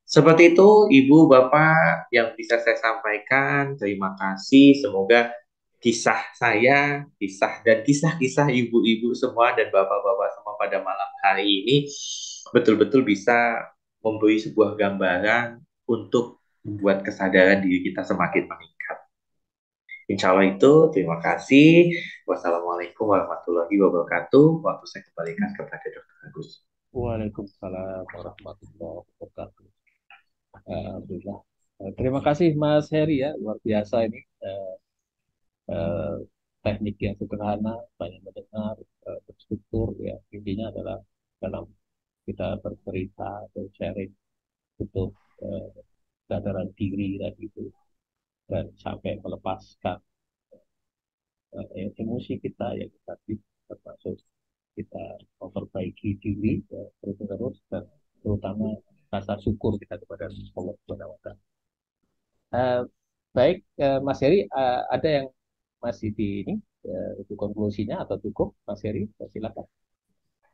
Seperti itu, Ibu, Bapak, yang bisa saya sampaikan. Terima kasih. Semoga kisah saya, kisah-kisah ibu-ibu semua dan bapak-bapak semua pada malam hari ini betul-betul bisa memberi sebuah gambaran untuk membuat kesadaran diri kita semakin meningkat. Insya Allah itu, terima kasih. Wassalamualaikum warahmatullahi wabarakatuh. Waktu saya kembalikan kepada Dr. Agus. Waalaikumsalam warahmatullahi wabarakatuh. Alhamdulillah. Terima kasih Mas Heri ya, luar biasa ini. Eh, Teknik yang sederhana, banyak mendengar, bersyukur ya. Intinya adalah dalam kita bercerita atau sharing untuk kesadaran diri tadi itu, dan sampai melepaskan emosi kita yang tadi, termasuk kita memperbaiki diri terus-menerus, dan terutama rasa syukur kita kepada Allah Subhanahu wa Ta'ala. Baik, Mas Heri, ada yang masih di ini untuk konklusinya atau cukup, Mas Heri? Silakan.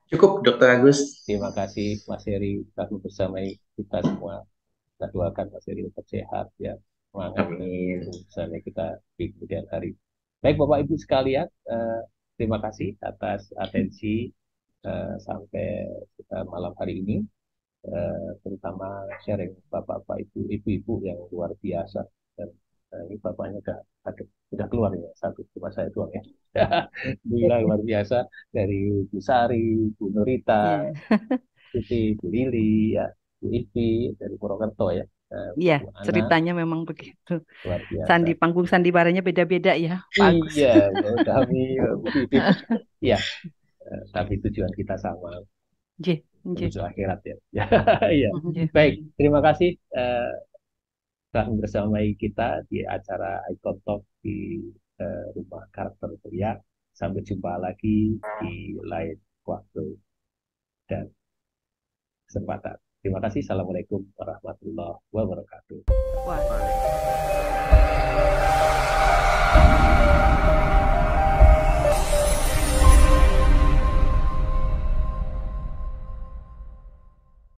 Cukup, Dr. Agus. Terima kasih, Mas Heri, telah bersama kita semua. Kita doakan Mas Heri tetap sehat ya, semangat misalnya kita di kemudian hari. Baik, Bapak Ibu sekalian, terima kasih atas atensi sampai malam hari ini, terutama sharing Bapak-Bapak, Ibu-ibu yang luar biasa. Dan ini bapaknya sudah keluar ya, satu cuma saya doang ya. Bilang luar biasa, dari Bu Sari, Bu Nurita, Siti, Bu Lili, ya, Bu Ivi dari Purwokerto ya. Iya, ceritanya memang begitu. Luar biasa. Panggung sandiwaranya beda-beda ya, Pak Agus. Iya, kami, Bu Ivi. Iya, tapi tujuan kita sama. Menuju akhirat ya. Iya. Baik, terima kasih telah bersamai kita di acara Icon Talk di Rumah Karakter Mulia. Sampai jumpa lagi di lain waktu dan kesempatan. Terima kasih. Assalamualaikum warahmatullahi wabarakatuh. Waalaikumsalam.